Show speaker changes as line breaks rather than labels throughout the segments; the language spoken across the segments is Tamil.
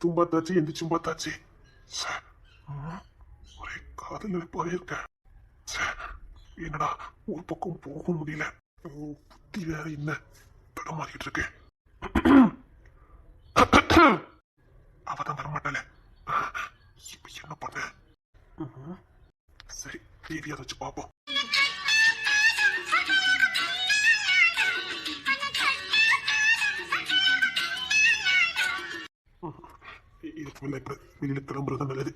படுத்தும் பார்த்தாச்சு, எந்திரிச்சும் பார்த்தாச்சு. ஒரே காதல் நினைப்பாவே இருக்கேன். என்னடா ஒரு பக்கம் போக முடியல, புத்தி வேற என்ன தடமாறிக்கிட்டு இருக்கு. அவதான் வரமாட்டாளே, இப்ப என்ன பண்ண? சரி, டிவியை வச்சு பார்ப்போம். வெளியில கிளம்புறது நல்லது.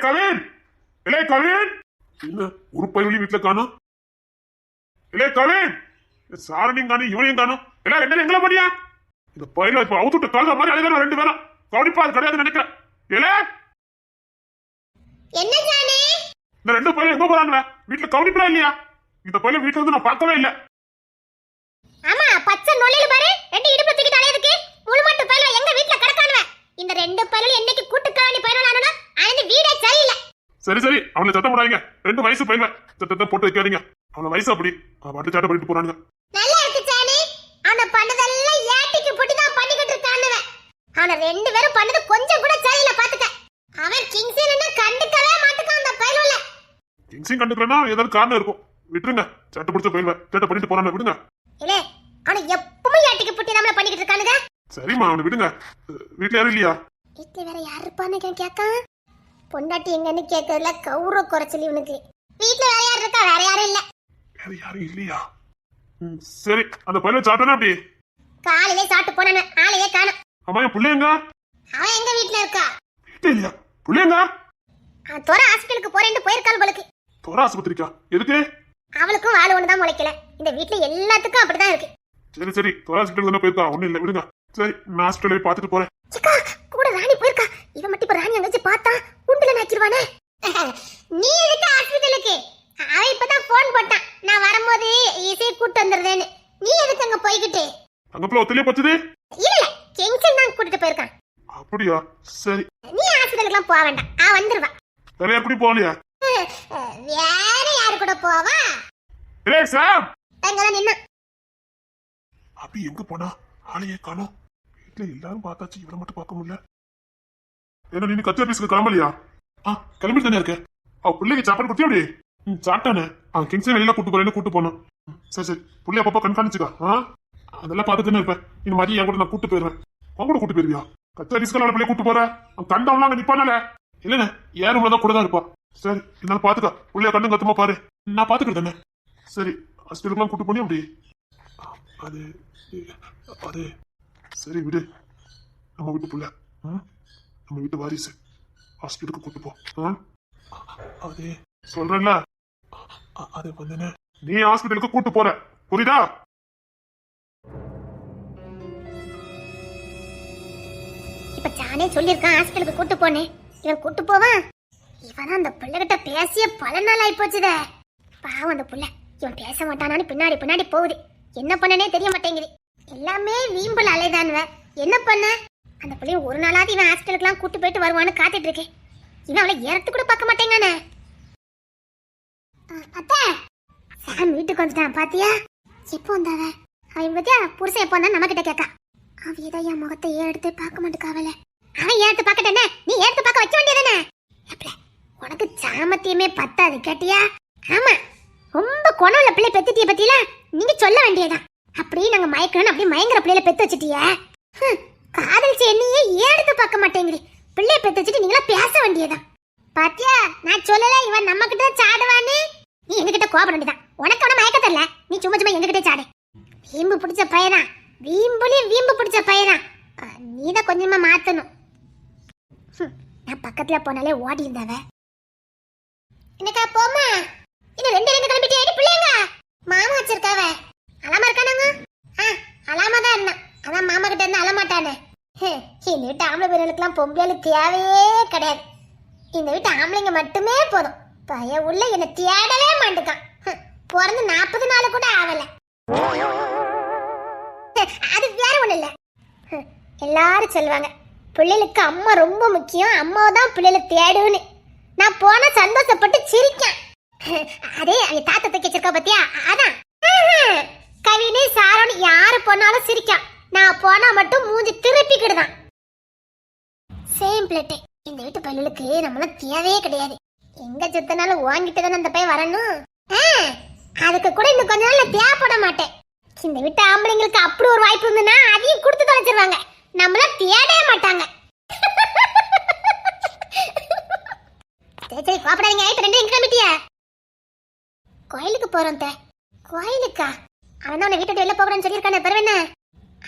கவின், இளைய கவின், என்ன ஒரு பையன் வீட்டுல காணும்? இளைய கவின், சாரணியும் காணும், இவனையும் காணும். எல்லாம் ரெண்டு எங்களை பண்ணியா? இந்த பையில இப்ப அவுத்துட்டு கழுத மாதிரி அழுதா ரெண்டு பேரும் கவனிப்பா அது கிடையாது நினைக்கிறேன். இந்த ரெண்டு பையன் எங்க போறாங்க? வீட்டுல கவனிப்பா இல்லையா? இந்த பையன் வீட்டுல வந்து நான் பார்க்கவே இல்லை.
ஆமா, பச்சை நொல்லையில பாரு, ரெண்டு இடுப்பு தூக்கிட்டு அலையதுக்கு முழுமட்டு பையல எங்க வீட்ல கடக்கானுவ. இந்த ரெண்டு பையல என்னைக்கு கூட்டுக்காணி பையலானனா அந்த வீடே சரியில்லை.
சரி சரி, அவனை சத்தம் போடாதீங்க. ரெண்டு வயசு பையன் சத்தத்தை போட்டு வைக்காதீங்க. அவன வயசு அப்படி பாட்டு சாட்ட பண்ணிட்டு போறானுங்க.
நல்லா இருக்கு சாணி, அவன பண்ணதெல்லாம் ஏட்டிக்கு போட்டு தான் பண்ணிக்கிட்டு இருக்கானுவ. அவன ரெண்டு பேரும் பண்ணது கொஞ்சம் கூட சரியில்லை பாத்துக்க. அவன் கிங்ஸின்னு கண்டுக்கவே மாட்டேங்கான் அந்த பையல.
கிங்ஸின் கண்டுக்கலனா ஏதாவது காரணம் இருக்கும். விட்டுருங்க, சட்ட பிடிச்ச பையன் சேட்ட பண்ணிட்டு போறானே, விடுங்க.
இல்ல, அவன எப்பவும் ஏட்டிக்கு போட்டு நம்மள பண்ணிக்கிட்டு இருக்கானுங்க.
சரிம்மா, அவனை விடுங்க. வீட்டுல யாரும் இல்லையா?
வீட்டுல வேற யாரு இருப்பான்னு கேட்கா? பொண்டாட்டி எங்கன்னு கேட்கறதுல கௌரவ குறைச்சல் இவனுக்கு. வீட்டுல வேற யாரு இருக்கா? வேற யாரும் இல்ல.
வேற யாரும் இல்லையா? சரி, அந்த பையனை சாப்பிட்டானே அப்படி?
காலையிலே சாப்பிட்டு போனானே, ஆளையே காணோம்.
அம்மா, என் பிள்ளைங்க?
அவன் எங்க வீட்டுல இருக்கா?
வீட்டுல இல்லையா? பிள்ளைங்க
தோர ஹாஸ்பிட்டலுக்கு போறேன்னு போயிருக்காள் போலுக்கு.
தோர ஆஸ்பத்திரிக்கா? எதுக்கு?
அவளுக்கும் வாழ ஒண்ணுதான் முளைக்கல. இந்த வீட்டுல எல்லாத்துக்கும் அப்படிதான் இருக்கு.
சரி சரி, தோர ஹாஸ்பிட்டல் தானே போயிருக்கா, ஒண்ணும் இல்ல, விடுங்க. சரி, நான் ஹாஸ்பிட்டல் போய் பாத்துட்டு போறேன்.
கூட ராணி போயிருக்கா. இவன் மட்டும் இப்ப ராணி அங்க பார்த்தா உண்டுல நாக்கிடுவானே. நீ எதுக்கு ஹாஸ்பிட்டலுக்கு? அவன் இப்பதான் போன் போட்டான், நான் வரும்போது இசையை கூட்டு வந்துடுறேன்னு. நீ எதுக்கு அங்க போய்கிட்டு?
அங்க போய் ஒத்துலயே பச்சது
இல்ல, கிங்ஸன் தான் கூட்டிட்டு போயிருக்கான்.
அப்படியா? சரி,
நீ ஹாஸ்பிட்டலுக்குலாம் போக வேண்டாம், அவன் வந்துருவா.
வேற எப்படி போகலையா?
வேற யாரு கூட போவா? நின்னா
அப்படி எங்க போனா? ஆளையே காணோம். வீட்டுல எல்லாரும் பார்த்தாச்சு, இவரை மட்டும் பார்க்க முடியல. என்ன நீ கத்தி ஆபீஸ்க்கு கிளம்பலையா? கிளம்பிட்டு தானே இருக்க. அவ பிள்ளைக்கு சாப்பாடு கொடுத்தியா? அப்படி சாப்பிட்டானே. கிங்ஸே வெளியில கூட்டு போறேன்னு கூட்டு போனோம். சரி சரி, பிள்ளைய அப்பப்போ கண்காணிச்சுக்கா. அதெல்லாம் பார்த்துட்டு இருப்பேன். இந்த மாதிரி என் கூட நான் கூட்டு போயிருவேன். உன் கூட கூட்டு போயிருவியா? கத்தி ஆபீஸ்க்கு பிள்ளைய கூட்டு போற? கண்டவன்லாம் அங்க நிப்பானால இல்லன்னு ஏறும் தான் கூட தான் இருப்பா. சரி, என்னால பாத்துக்கா. பிள்ளைய கண்ணு கத்துமா பாரு, நான் பாத்துக்கிறேன் தானே. சரி, ஹாஸ்பிட்டலுக்குலாம் கூட்டு போனி அப்படி? அது அது சரி, விடு. நம்ம வீட்டு புள்ள, நம்ம வீட்டு வாரிசு, ஹாஸ்பிட்டலுக்கு கூட்டு போ. அது சொல்றேன்ல, அது வந்து நீ ஹாஸ்பிட்டலுக்கு கூட்டு போற, புரியுதா?
இப்ப ஜானே சொல்லிருக்கான் ஹாஸ்பிட்டலுக்கு கூட்டு போனேன். இவன் கூட்டு போவான்? இவன் அந்த பிள்ளைகிட்ட பேசிய பல நாள் ஆயி போச்சுத. பாவம் அந்த புள்ள, இவன் பேச மாட்டானான்னு பின்னாடி பின்னாடி போகுது. என்ன பண்ணனே தெரிய மாட்டேங்குது. எல்லாமே வீம்பல் அலைதானுவ. என்ன பண்ண? அந்த பிள்ளைய ஒரு நாளாவது இவன் ஹாஸ்பிட்டலுக்குலாம் கூட்டு போயிட்டு வருவான்னு காத்துட்டு இருக்கேன். இவன் அவளை ஏறத்து கூட பார்க்க மாட்டேங்கானே. அத்தை, சாம் வீட்டுக்கு வந்துட்டான் பாத்தியா? எப்போ வந்தாவ? அவன் பத்தியா புருஷன் எப்போ வந்தா நம்ம கிட்ட கேட்கா. அவ ஏதோ என் முகத்தை எடுத்து பார்க்க மாட்டேக்காவல. அவன் ஏத்து பார்க்கட்டே, நீ ஏத்து பார்க்க வைக்க வேண்டியதானே? உனக்கு சாமத்தியமே பத்தாது கேட்டியா? ஆமா, ரொம்ப குணவுள்ள பிள்ளை பெத்துட்டிய பத்தியில நீங்க சொல்ல வேண்டியதான். அப்படியே நாங்க மயக்கணும், அப்படியே மயங்கர பிள்ளைல பெத்து வச்சுட்டிய. காதல் சென்னியே ஏடுத்து பார்க்க மாட்டேங்கிறீ. பிள்ளைய பெத்து வச்சுட்டு நீங்களா பேச வேண்டியதான். பாத்தியா, நான் சொல்லல இவன் நம்ம கிட்ட சாடுவான்னு. நீ எங்ககிட்ட கோபப்பட வேண்டியதான். உனக்கு அவன மயக்க தெரியல, நீ சும்மா சும்மா எங்ககிட்ட சாடு. வீம்பு பிடிச்ச பையனா, வீம்பு பிடிச்ச பையனா. நீதான் கொஞ்சமா மாத்தணும். நான் பக்கத்துல போனாலே ஓடி இருந்தாவ. என்னக்கா போமா? இன்னும் ரெண்டு கிளம்பிட்டே பிள்ளைங்க மாமா வச்சிருக்காவ. அலாமா இருக்கானாங்க? அலாமா தான் இருந்தான். அதான் மாமா கிட்ட இருந்து அலமாட்டானே. இந்த வீட்டு ஆம்பளை பேர்களுக்கெல்லாம் பொம்பளையாளு தேவையே கிடையாது. இந்த வீட்டு ஆம்பளைங்க மட்டுமே போதும். பைய உள்ள என்ன தேடவே மாட்டுக்கான். பிறந்து 40 நாள் கூட ஆகல. அது வேற ஒண்ணு இல்ல. எல்லாரும் சொல்லுவாங்க பிள்ளைகளுக்கு அம்மா ரொம்ப முக்கியம், அம்மாவை தான் பிள்ளைகளை தேடுன்னு. நான் போன சந்தோஷப்பட்டு சிரிக்கேன். அதே அவ தாத்தா தூக்கி வச்சிருக்கா பத்தியா? அதான் கவினே சாரோன்னு யாரு போனாலும் சிரிக்கான். நான் போனா மட்டும் மூஞ்சி திருப்பிக்கிடுதான். Same plate. இந்த வீட்டு பையலுக்கு நம்மள தேவையே கிடையாது. எங்க சுத்தனாலும் வாங்கிட்டு தானே அந்த பையன் வரணும். அதுக்கு கூட இன்னும் கொஞ்ச நாள்ல தேவைப்பட மாட்டேன். இந்த வீட்டு ஆம்பளைங்களுக்கு அப்படி ஒரு வாய்ப்பு இருந்ததுன்னா அதையும் கொடுத்து தொலைச்சிருவாங்க. நம்மள தேடவே மாட்டாங்க. சரி கோபப்படாதீங்க. இப்ப ரெண்டு எங்க கிளம்பிட்டியா? கோயிலுக்கு போறோம். கோயிலுக்கா? அவன் தான் உன்னை வீட்டு வெளில போகிறேன்னு சொல்லியிருக்கானே, பிறகு என்ன?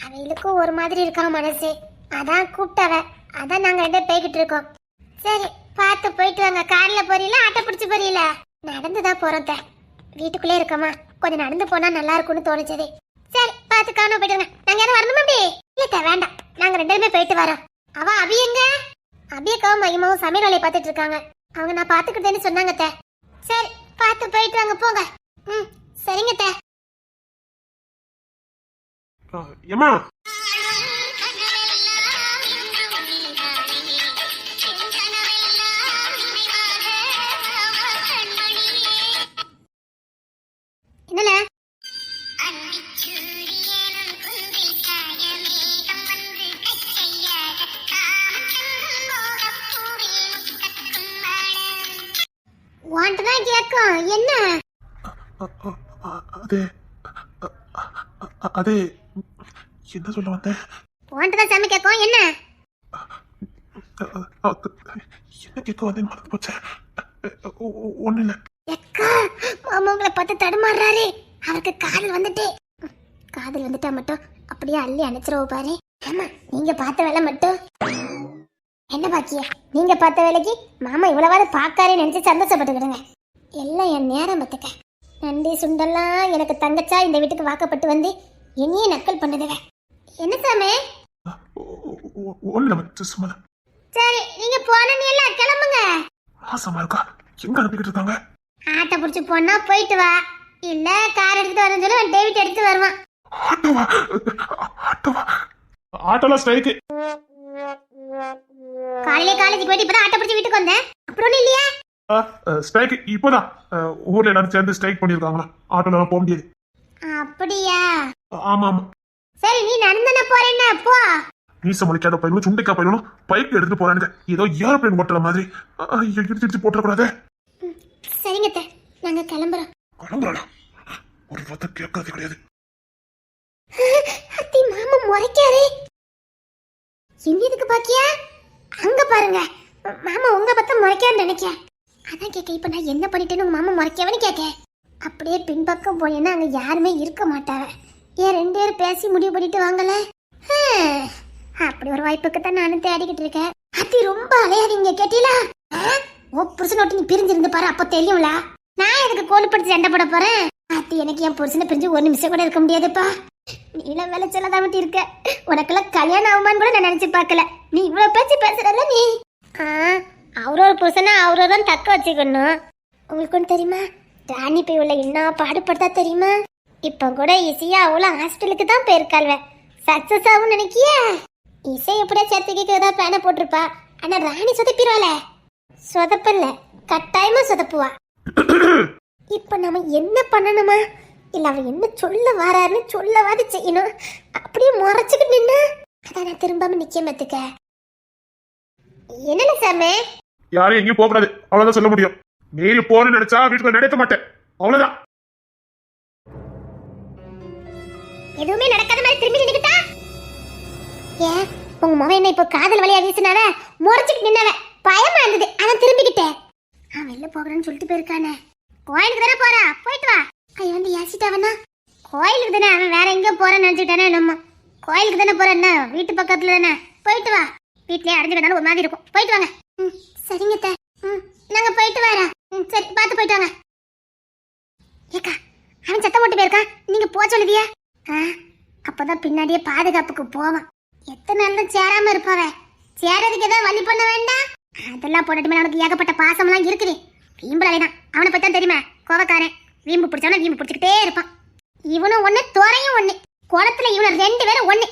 அவளுக்கும் ஒரு மாதிரி இருக்கான் மனசு. அதான் கூப்பிட்டவ. அதான் நாங்க ரெண்டே போய்கிட்டு இருக்கோம். சரி பார்த்து போயிட்டு வாங்க. கார்ல போறீங்களா ஆட்டோ பிடிச்சி போறீங்களா? நடந்துதான் போறோம். வீட்டுக்குள்ளே இருக்கமா, கொஞ்சம் நடந்து போனா நல்லா இருக்கும்னு தோணுச்சது. சரி பார்த்து காணோம் போயிட்டு வாங்க. நாங்க யாரும் வரணுமா? அப்படி இல்ல வேண்டாம், நாங்க ரெண்டு பேருமே போயிட்டு வரோம். அவ அபி எங்க? அபியக்காவும் மகிமாவும் சமையல் வேலையை பார்த்துட்டு இருக்காங்க. அவங்க நான் பாத்துக்கிட்டேன்னு சொன்னாங்க. சரி பார்த்து போயிட்டு வாங்க போங்க. சரிங்க.
ஏமா
என்னல வாண்டதான் கேட்கும். என்ன
அதே அதே என்ன சொல்ல வந்தேன்?
வாண்டதான் சாமி கேட்கும். என்ன
என்ன கேட்க வந்தேன்னு மறந்து போச்சேன். ஒண்ணு இல்ல.
எக்கா மாமா உங்களை பார்த்து தடுமாறுறாரு. அவருக்கு காதல் வந்துட்டா மட்டும் அப்படியே அள்ளி அணைச்சிருவ பாரு. ஆமா நீங்க பார்த்த வேலை மட்டும் என்ன பாக்கிய? நீங்க பார்த்த வேலைக்கு மாமா இவ்வளவாது பார்க்காரே நினைச்சு சந்தோஷப்பட்டுக்கிடுங்க. எல்லாம் என் நேரம் பத்துக்க. நண்டி சுண்டெல்லாம் எனக்கு தங்கச்சா இந்த வீட்டுக்கு வாக்கப்பட்டு வந்து என்னையே நக்கல் பண்ணுதுவ. என்ன சாமி?
ஒண்ணு இல்ல சும்மா.
சரி நீங்க போன நீ எல்லாம் கிளம்புங்க.
மாசமா இருக்கா? எங்க அனுப்பிக்கிட்டு இருக்காங்க?
ஆட்டோ பிடிச்சி போனா போயிட்டு வா. இல்ல கார் எடுத்துட்டு வரேன்னு சொல்லி டேவிட் எடுத்து வருவான்.
ஆட்டோவா? ஆட்டோல ஸ்ட்ரைக்கு.
காலையில காலேஜுக்கு போயிட்டு இப்பதான் ஆட்டோ பிடிச்சி வீட்டுக்கு வந்தேன். அப்புறம் இல்லையா?
ஸ்ட்ரைக் இப்போதான் ஊர்ல எல்லாரும் சேர்ந்து ஸ்ட்ரைக் பண்ணிருக்காங்களா? ஆட்டோல போக முடியாது.
அப்படியா?
ஆமா ஆமா.
சரி நீ நடந்தன போறேன்னா போ.
மீச முளைக்காத பையனும் சுண்டைக்கா பையனும் பைக் எடுத்துட்டு போறானுங்க. ஏதோ ஏரோப்ளேன் ஓட்டுற மாதிரி. இடிச்சு போட்டுறக்கூடாது.
சரிங்க நாங்க கிளம்புறோம்.
கிளம்புறானா? ஒரு வார்த்தை கேட்கறது கிடையாது.
அத்தி மாமா முறைக்காரு. எதுக்கு பாக்கியா? அங்க பாருங்க மாமா உங்க பத்த முறைக்கான்னு நினைக்கேன். அதான் கேட்க இப்ப நான் என்ன பண்ணிட்டேன்னு உங்க மாமா முறைக்கவனு கேட்க. அப்படியே பின்பக்கம் போயேன்னா அங்க யாருமே இருக்க மாட்டாங்க. ஏன் ரெண்டு பேரும் பேசி முடிவு பண்ணிட்டு வாங்கல. அப்படி ஒரு வாய்ப்புக்கு தான் நானும் தேடிக்கிட்டு இருக்கேன். அத்தி ரொம்ப அலையாதீங்க கேட்டீங்களா? ஓ புருஷன் ஒட்டி நீ பிரிஞ்சிருந்து பாரு அப்ப தெரியும்ல. நான் எதுக்கு கோலுப்படுத்தி சண்டை போட போறேன்? அத்தி எனக்கு என் புருஷனை பிரிஞ்சு ஒரு நிமிஷம் கூட இருக்க முடியாதுப்பா. நீலாம் வேலை சொல்லதான் விட்டு இருக்க. உனக்கெல்லாம் கல்யாணம் ஆகுமான்னு கூட நான் நினைச்சு பார்க்கல. நீ இவ்வளவு பேச்சு பேசுறல நீ. அவரோட புருஷனா அவரோதான் தக்க வச்சுக்கணும். உங்களுக்கு ஒன்று தெரியுமா? ராணி போய் உள்ள என்ன பாடுபடுத்தா தெரியுமா? இப்ப கூட இசையா அவ்வளவு ஹாஸ்பிட்டலுக்கு தான் போயிருக்காள்வ. சக்சஸ் ஆகும் நினைக்கிய? இசை எப்படியா சேர்த்துக்கு ஏதாவது பிளான போட்டிருப்பா. ஆனா ராணி சொதப்பிடுவாள. சொதப்பல்ல கட்டாயமா சொதப்புவா. இப்ப நம்ம என்ன பண்ணணுமா? இல்ல அவ என்ன சொல்ல வராருன்னு சொல்லவாது செய்யணும். அப்படியே முறைச்சுக்கிட்டு நின்னா அதான் நான் திரும்பாம நிக்க மாத்துக்க. என்னல சாமி?
யாரும் எங்கேயும் போக கூடாது அவ்வளவுதான் சொல்ல முடியும். மீறி போன்னு நினைச்சா வீட்டுக்குள்ள நடத்த மாட்டேன். அவ்வளவுதான்.
எதுவுமே நடக்காத மாதிரி திரும்பி நின்னுக்கிட்டா? ஏன் உங்க மகன் என்ன இப்போ காதல் வழியா வீசினாவ? முறைச்சுக்கிட்டு நின்னவ பயமா இருந்தது. அதான் திரும்பிக்கிட்டேன். அவன் வெளில போகிறேன்னு சொல்லிட்டு போயிருக்கானே. கோயிலுக்கு தானே போறா, போயிட்டு வா. ஐயோ வந்து ஏசிட்டாவனா? கோயிலுக்கு தானே, அவன் வேற எங்கேயோ போறேன்னு நினைச்சுட்டானே. நம்ம கோயிலுக்கு தானே போறேன், வீட்டு பக்கத்துல தானே. போயிட்டு வா. வீட்லயே அடைஞ்சுக்கிட்டாலும் ஒரு மாதிரி இருக்கும். போயிட்டு வாங்க. சரிங்க நாங்க போயிட்டு வரோம். சரி பார்த்து போயிட்டு வாங்க. ஏக்கா அவன் சத்தம் போட்டு போயிருக்கான், நீங்க போக சொல்லுதியா? அப்பதான் பின்னாடியே பாதுகாப்புக்கு போவான். எத்தனை நாள் சேராம இருப்பாவ. சேரதுக்கு ஏதாவது வழி பண்ண வேண்டாம். அதெல்லாம் போட்டுட்டு மேல அவனுக்கு ஏகப்பட்ட பாசம்லாம் இருக்குது. வீம்புலாம் அவனை பத்தி தான் தெரியுமா? கோவக்காரன். வீம்பு பிடிச்சவன வீம்பு பிடிச்சிக்கிட்டே இருப்பான். இவனும் ஒண்ணு துறையும் ஒண்ணு. குளத்துல இவனை ரெண்டு பேரும் ஒண்ணு.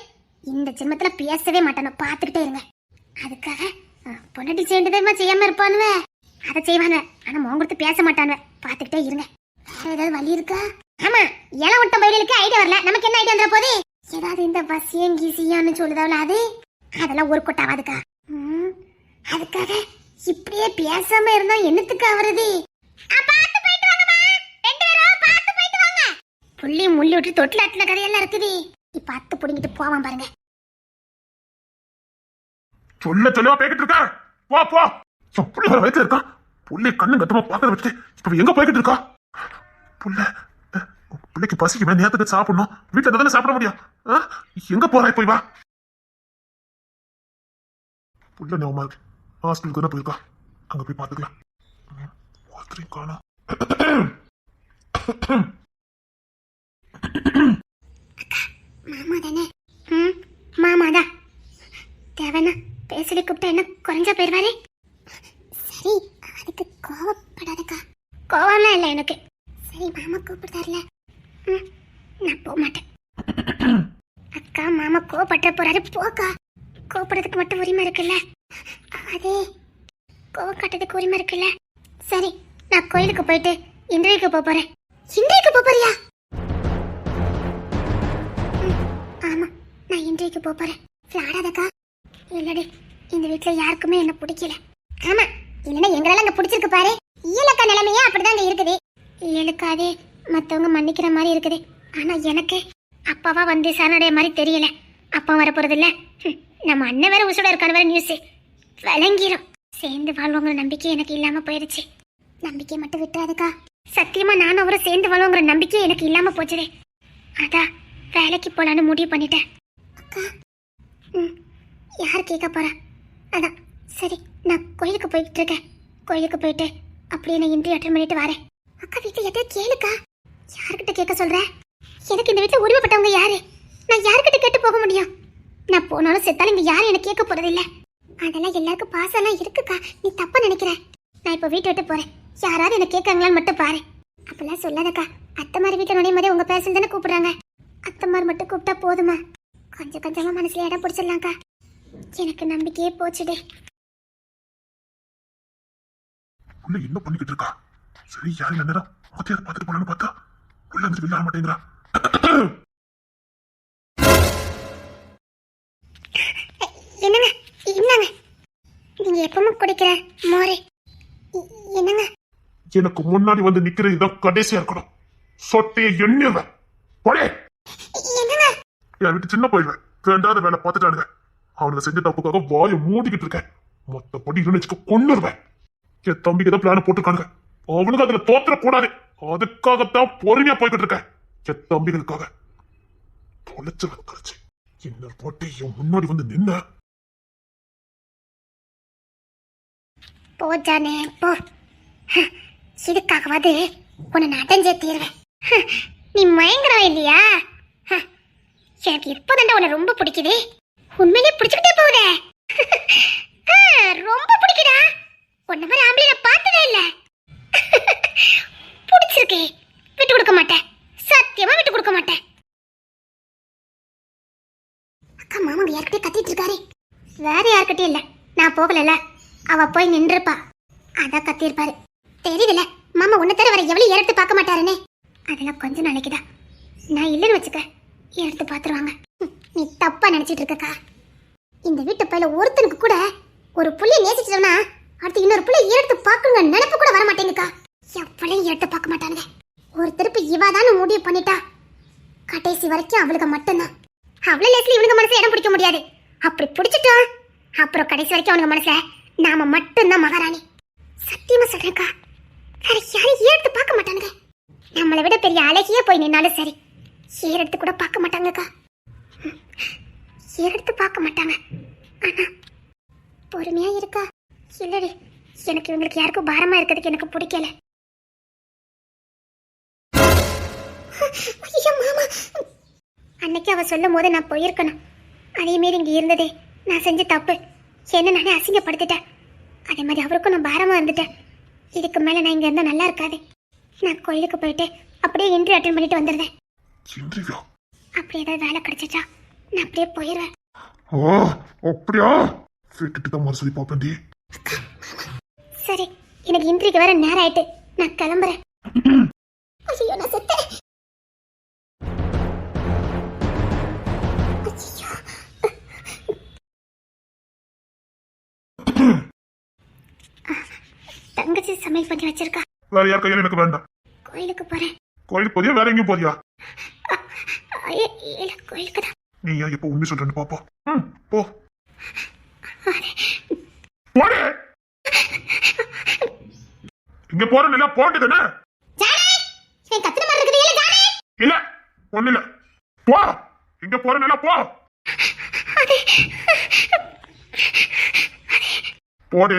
இந்த ஜென்மத்துல பேசவே மாட்டானோ, பாத்துக்கிட்டே இருங்க. அதுக்காக பொண்ணடி சேர்ந்ததேமா செய்யாம இருப்பானுவ. அதை செய்வானுவ, ஆனா மோங்க கொடுத்து பேச மாட்டானுவ. பாத்துக்கிட்டே இருங்க. வேற ஏதாவது வழி இருக்கா? ஆமா இளம் ஒட்டம் பயிலுக்கு ஐடியா வரல. நமக்கு என்ன ஐடியா வந்துட போகுது? ஏதாவது இந்த பசியம் கீசியான்னு சொல்லுதாவில் அது அதெல்லாம் ஒரு கொட்டாவாதுக்கா. அதுக்காக இப்படியே பேசாம இருந்தா என்னத்துக்கு ஆவறது? பார்த்து போயிட்டு வாங்கம்மா. 2 பேரும் பார்த்து போயிட்டு வாங்க. புள்ளி முள்ளி விட்டு தொட்டில் ஆட்டின கதையெல்லாம் இருக்குது. இப்ப அத்து புடிங்கிட்டு போவான் பாருங்க.
சொல்ல சொல்லவா பேக்கிட்டு இருக்க? போ போ. புள்ளி வர வயசுல இருக்கான். புள்ளி கண்ணு கட்டமா பாக்க வச்சுட்டு இப்ப எங்க போய்கிட்டு இருக்கா? பிள்ளைக்கு பசிக்குமே, நேரத்துக்கு சாப்பிடணும். வீட்டுல தானே சாப்பிட முடியும். எங்க போறாய்? போய் வா. புள்ள நோமா இருக்கு. ஹாஸ்பிட்டலுக்கு தானே போயிருக்கா. அங்க போய் பாத்துக்கலாம். ஒருத்தரையும் காணோம்.
மாமா தானே? மாமாதான். தேவனா பேசடி கூப்பிட்டா என்ன குறைஞ்சா போயிருவாரு? சரி, அதுக்கு கோவப்படாதக்கா. கோவம்லாம் இல்லை எனக்கு. சரி, மாமா கூப்பிடுறாருல, நான் போக மாட்டேன். அக்கா, மாமா கோவப்பட்ட போறாரு, போக்கா. கோவப்படுறதுக்கு மட்டும் உரிமை இருக்குல்ல? அதே கோவம் காட்டுறதுக்கு உரிமை இருக்குல்ல? சரி, நான் கோயிலுக்கு போயிட்டு இன்றைக்கு போறேன். இன்றைக்கு போறியா? ஆமா, நான் இன்றைக்கு போறேன். விளாடாதக்கா. இல்லடி, இந்த வீட்டுல யாருக்குமே என்ன பிடிக்கல. ஆமா, இல்லைன்னா எங்களால அங்க பிடிச்சிருக்கு பாரு. இயலக்கா நிலைமையே அப்படிதான் இருக்குது. இயலுக்காதே மத்தவங்க மன்னிக்கிற மாதிரி இருக்குது. ஆனா எனக்கு அப்பாவா வந்து சரணடைய மாதிரி தெரியல. அப்பா வர போறது இல்ல. நம்ம அண்ணன் வேற உசுட இருக்கான வேற நியூஸ் விளங்கிரும். சேர்ந்து வாழ்வோங்கிற நம்பிக்கை எனக்கு இல்லாம போயிருச்சு. நம்பிக்கை மட்டும் விட்டுறாதுக்கா. சத்தியமா நானும் அவரும் சேர்ந்து வாழ்வோங்கிற நம்பிக்கை எனக்கு இல்லாம போச்சுதே. அதான் வேலைக்கு போலான்னு முடிவு பண்ணிட்டேன். அக்கா, யார் கேட்க போறா? அதான் சரி, நான் கோயிலுக்கு போய்கிட்டு இருக்கேன். கோயிலுக்கு போயிட்டு அப்படியே நான் இன்டர்வியூ அட்டன் பண்ணிட்டு வரேன். அக்கா, வீட்டுல எதாவது கேளுக்கா. யாருக்கிட்ட கேட்க சொல்ற? எனக்கு இந்த வீட்டுல உரிமைப்பட்டவங்க யாரு? நான் யாருக்கிட்ட கேட்டு போக முடியும்? நான் போனாலும் செத்தாலும் இங்க யாரும் எனக்கு கேட்க போறது இல்ல. அதெல்லாம் எல்லாருக்கும் பாசம்லாம் இருக்குக்கா. நீ தப்பா நினைக்கிற. நான் இப்ப வீட்டை விட்டு போறேன். யாராவது என்ன கேட்காங்களான்னு மட்டும் பாரு. அப்பெல்லாம் சொல்லாதக்கா. அத்தைமாரி வீட்டுல நுழையும் போதே உங்க பேசல் தானே கூப்பிடுறாங்க. அத்தைமாரி மட்டும் கூப்பிட்டா போதுமா? கொஞ்சம் கொஞ்சமா மனசுல இடம் பிடிச்சிடலாம்க்கா. எனக்கு நம்பிக்கையே போச்சுடே.
உள்ள என்ன பண்ணிக்கிட்டு இருக்கா? சரி, யாரும் இல்ல நேரம் மத்தியாவது பார்த்துட்டு போலான்னு பார்த்தா உள்ள வந்து வெளில ஆக மாட்டேங்கிறா.
என்னங்க, என்னங்க நீங்க எப்பவும் குடிக்கிற மோரே? என்னங்க,
எனக்கு முன்னாடி வந்து நிக்கிறது இதான் கடைசியா இருக்கணும். சொட்டையை எண்ணிடுவேன். போடே.
என்னங்க,
என் வீட்டு சின்ன போயிடுவேன். வேண்டாத வேலை பார்த்துட்டானுங்க. அவனுங்க செஞ்ச தப்புக்காக வாயை மூடிக்கிட்டு இருக்கேன். மொத்தப்படி இருந்துச்சுக்க கொண்டுருவேன். என் தம்பிக்கு தான் பிளான போட்டுருக்கானுங்க. அவனுக்கு அதுல தோற்ற கூடாது. அதுக்காகத்தான் பொறுமையா போய்கிட்டு இருக்கேன். என் தம்பிகளுக்காக தொலைச்சவன் கரைச்சு என்ன போட்டு என் முன்னாடி வந்து நின்ன.
போச்சானே போ. இதுக்காகவாது உன்னை நான் அடைஞ்சே தீர்வேன். நீ மயங்கரவா இல்லையா? எனக்கு இப்போதாண்டா உன்னை ரொம்ப பிடிக்குது. உண்மையிலே பிடிச்சுக்கிட்டே போகுதே. ரொம்ப பிடிக்குதா. உன்ன மாதிரி ஆம்பளை நான் பார்த்ததே இல்ல. பிடிச்சிருக்கு. விட்டு கொடுக்க மாட்டேன். சத்தியமா விட்டு கொடுக்க மாட்டேன். அக்கா, மாமா யார்கிட்டயே கத்திட்டு இருக்காரு. வேற யார்கிட்டயும் இல்ல. நான் போகல. அவ போய் நின்றுப்பா. அதான் கத்திருப்பாரு. தெரியுதுல, மாமா உன்னை தர வர எவ்வளவு எடுத்து பார்க்க மாட்டாருன்னு. அதெல்லாம் கொஞ்ச நாளைக்குதான். நான் இல்லைன்னு வச்சுக்க, எடுத்து பாத்துருவாங்க. நீ தப்பா நினைச்சிட்டு இருக்கக்கா. இந்த வீட்டு பையில ஒருத்தனுக்கு கூட ஒரு புள்ளிய நேசிச்சோம்னா அடுத்து இன்னொரு புள்ளிய எடுத்து பார்க்கணுங்க நினைப்பு கூட வர மாட்டேங்குக்கா. எவ்வளவு எடுத்து பார்க்க மாட்டானுங்க. ஒரு திருப்பி இவாதான்னு முடிவு பண்ணிட்டா கடைசி வரைக்கும் அவளுக்கு மட்டும்தான். அவ்வளவு லேஸ்ல இவனுக்கு மனசுல இடம் பிடிக்க முடியாது. அப்படி பிடிச்சிட்டோம் அப்புறம் கடைசி வரைக்கும் அவனுக்கு மனசுல நாம மட்டும்தான் மகாராணி. சத்தியமா சொல்றேன்க்கா, வேற யாரையும் எடுத்து பார்க்க மாட்டானுங்க. நம்மளை விட பெரிய அழகியே போய் நின்னாலும் சரி, எடுத்து கூட பார்க்க மாட்டாங்கக்கா. எடுத்து பார்க்க மாட்டாங்க. ஆனா பொறுமையா இருக்கா. இல்லடி, எனக்கு இவங்களுக்கு யாருக்கும் பாரமா இருக்கிறதுக்கு எனக்கு பிடிக்கல. அன்னைக்கு அவ சொல்லும் போது நான் போயிருக்கணும். அதே மாரி இங்க இருந்ததே நான் செஞ்ச தப்பு. என்ன நானே அசிங்கப்படுத்திட்டேன். அதே மாதிரி அவருக்கும் நான் பாரமா இருந்துட்டேன். இதுக்கு மேல நான் இங்க இருந்தா நல்லா இருக்காது. நான் கோயிலுக்கு போயிட்டு அப்படியே இன்டர்வியூ அட்டெண்ட் பண்ணிட்டு வந்துடுறேன். அப்படி ஏதாவது வேலை கிடைச்சிச்சா நான் அப்படியே போயிடுவேன்.
அப்படியா? கேட்டுட்டு தான் மறுசதி பாப்பேன்டி.
சரி, எனக்கு இன்டர்வியூக்கு வேற நேரம் ஆயிட்டு நான் கிளம்புறேன். ஐயோ, நான் செத்தேன். சமையல் பண்ணி வச்சிருக்கா.
வேற யார் கையில எனக்கு வேண்டாம்.
கோயிலுக்கு போறேன்.
கோயிலுக்கு போறியா வேற எங்கேயும் போறியா?
இல்ல கோயிலுக்கு தான்.
நீ ஏன் இப்ப உண்மை சொல்றேன்னு பாப்போம். போ போடு. இங்க போற நிலா போட்டு தானே இல்ல ஒண்ணு இல்ல. போ இங்க போற நிலா போ. போடு.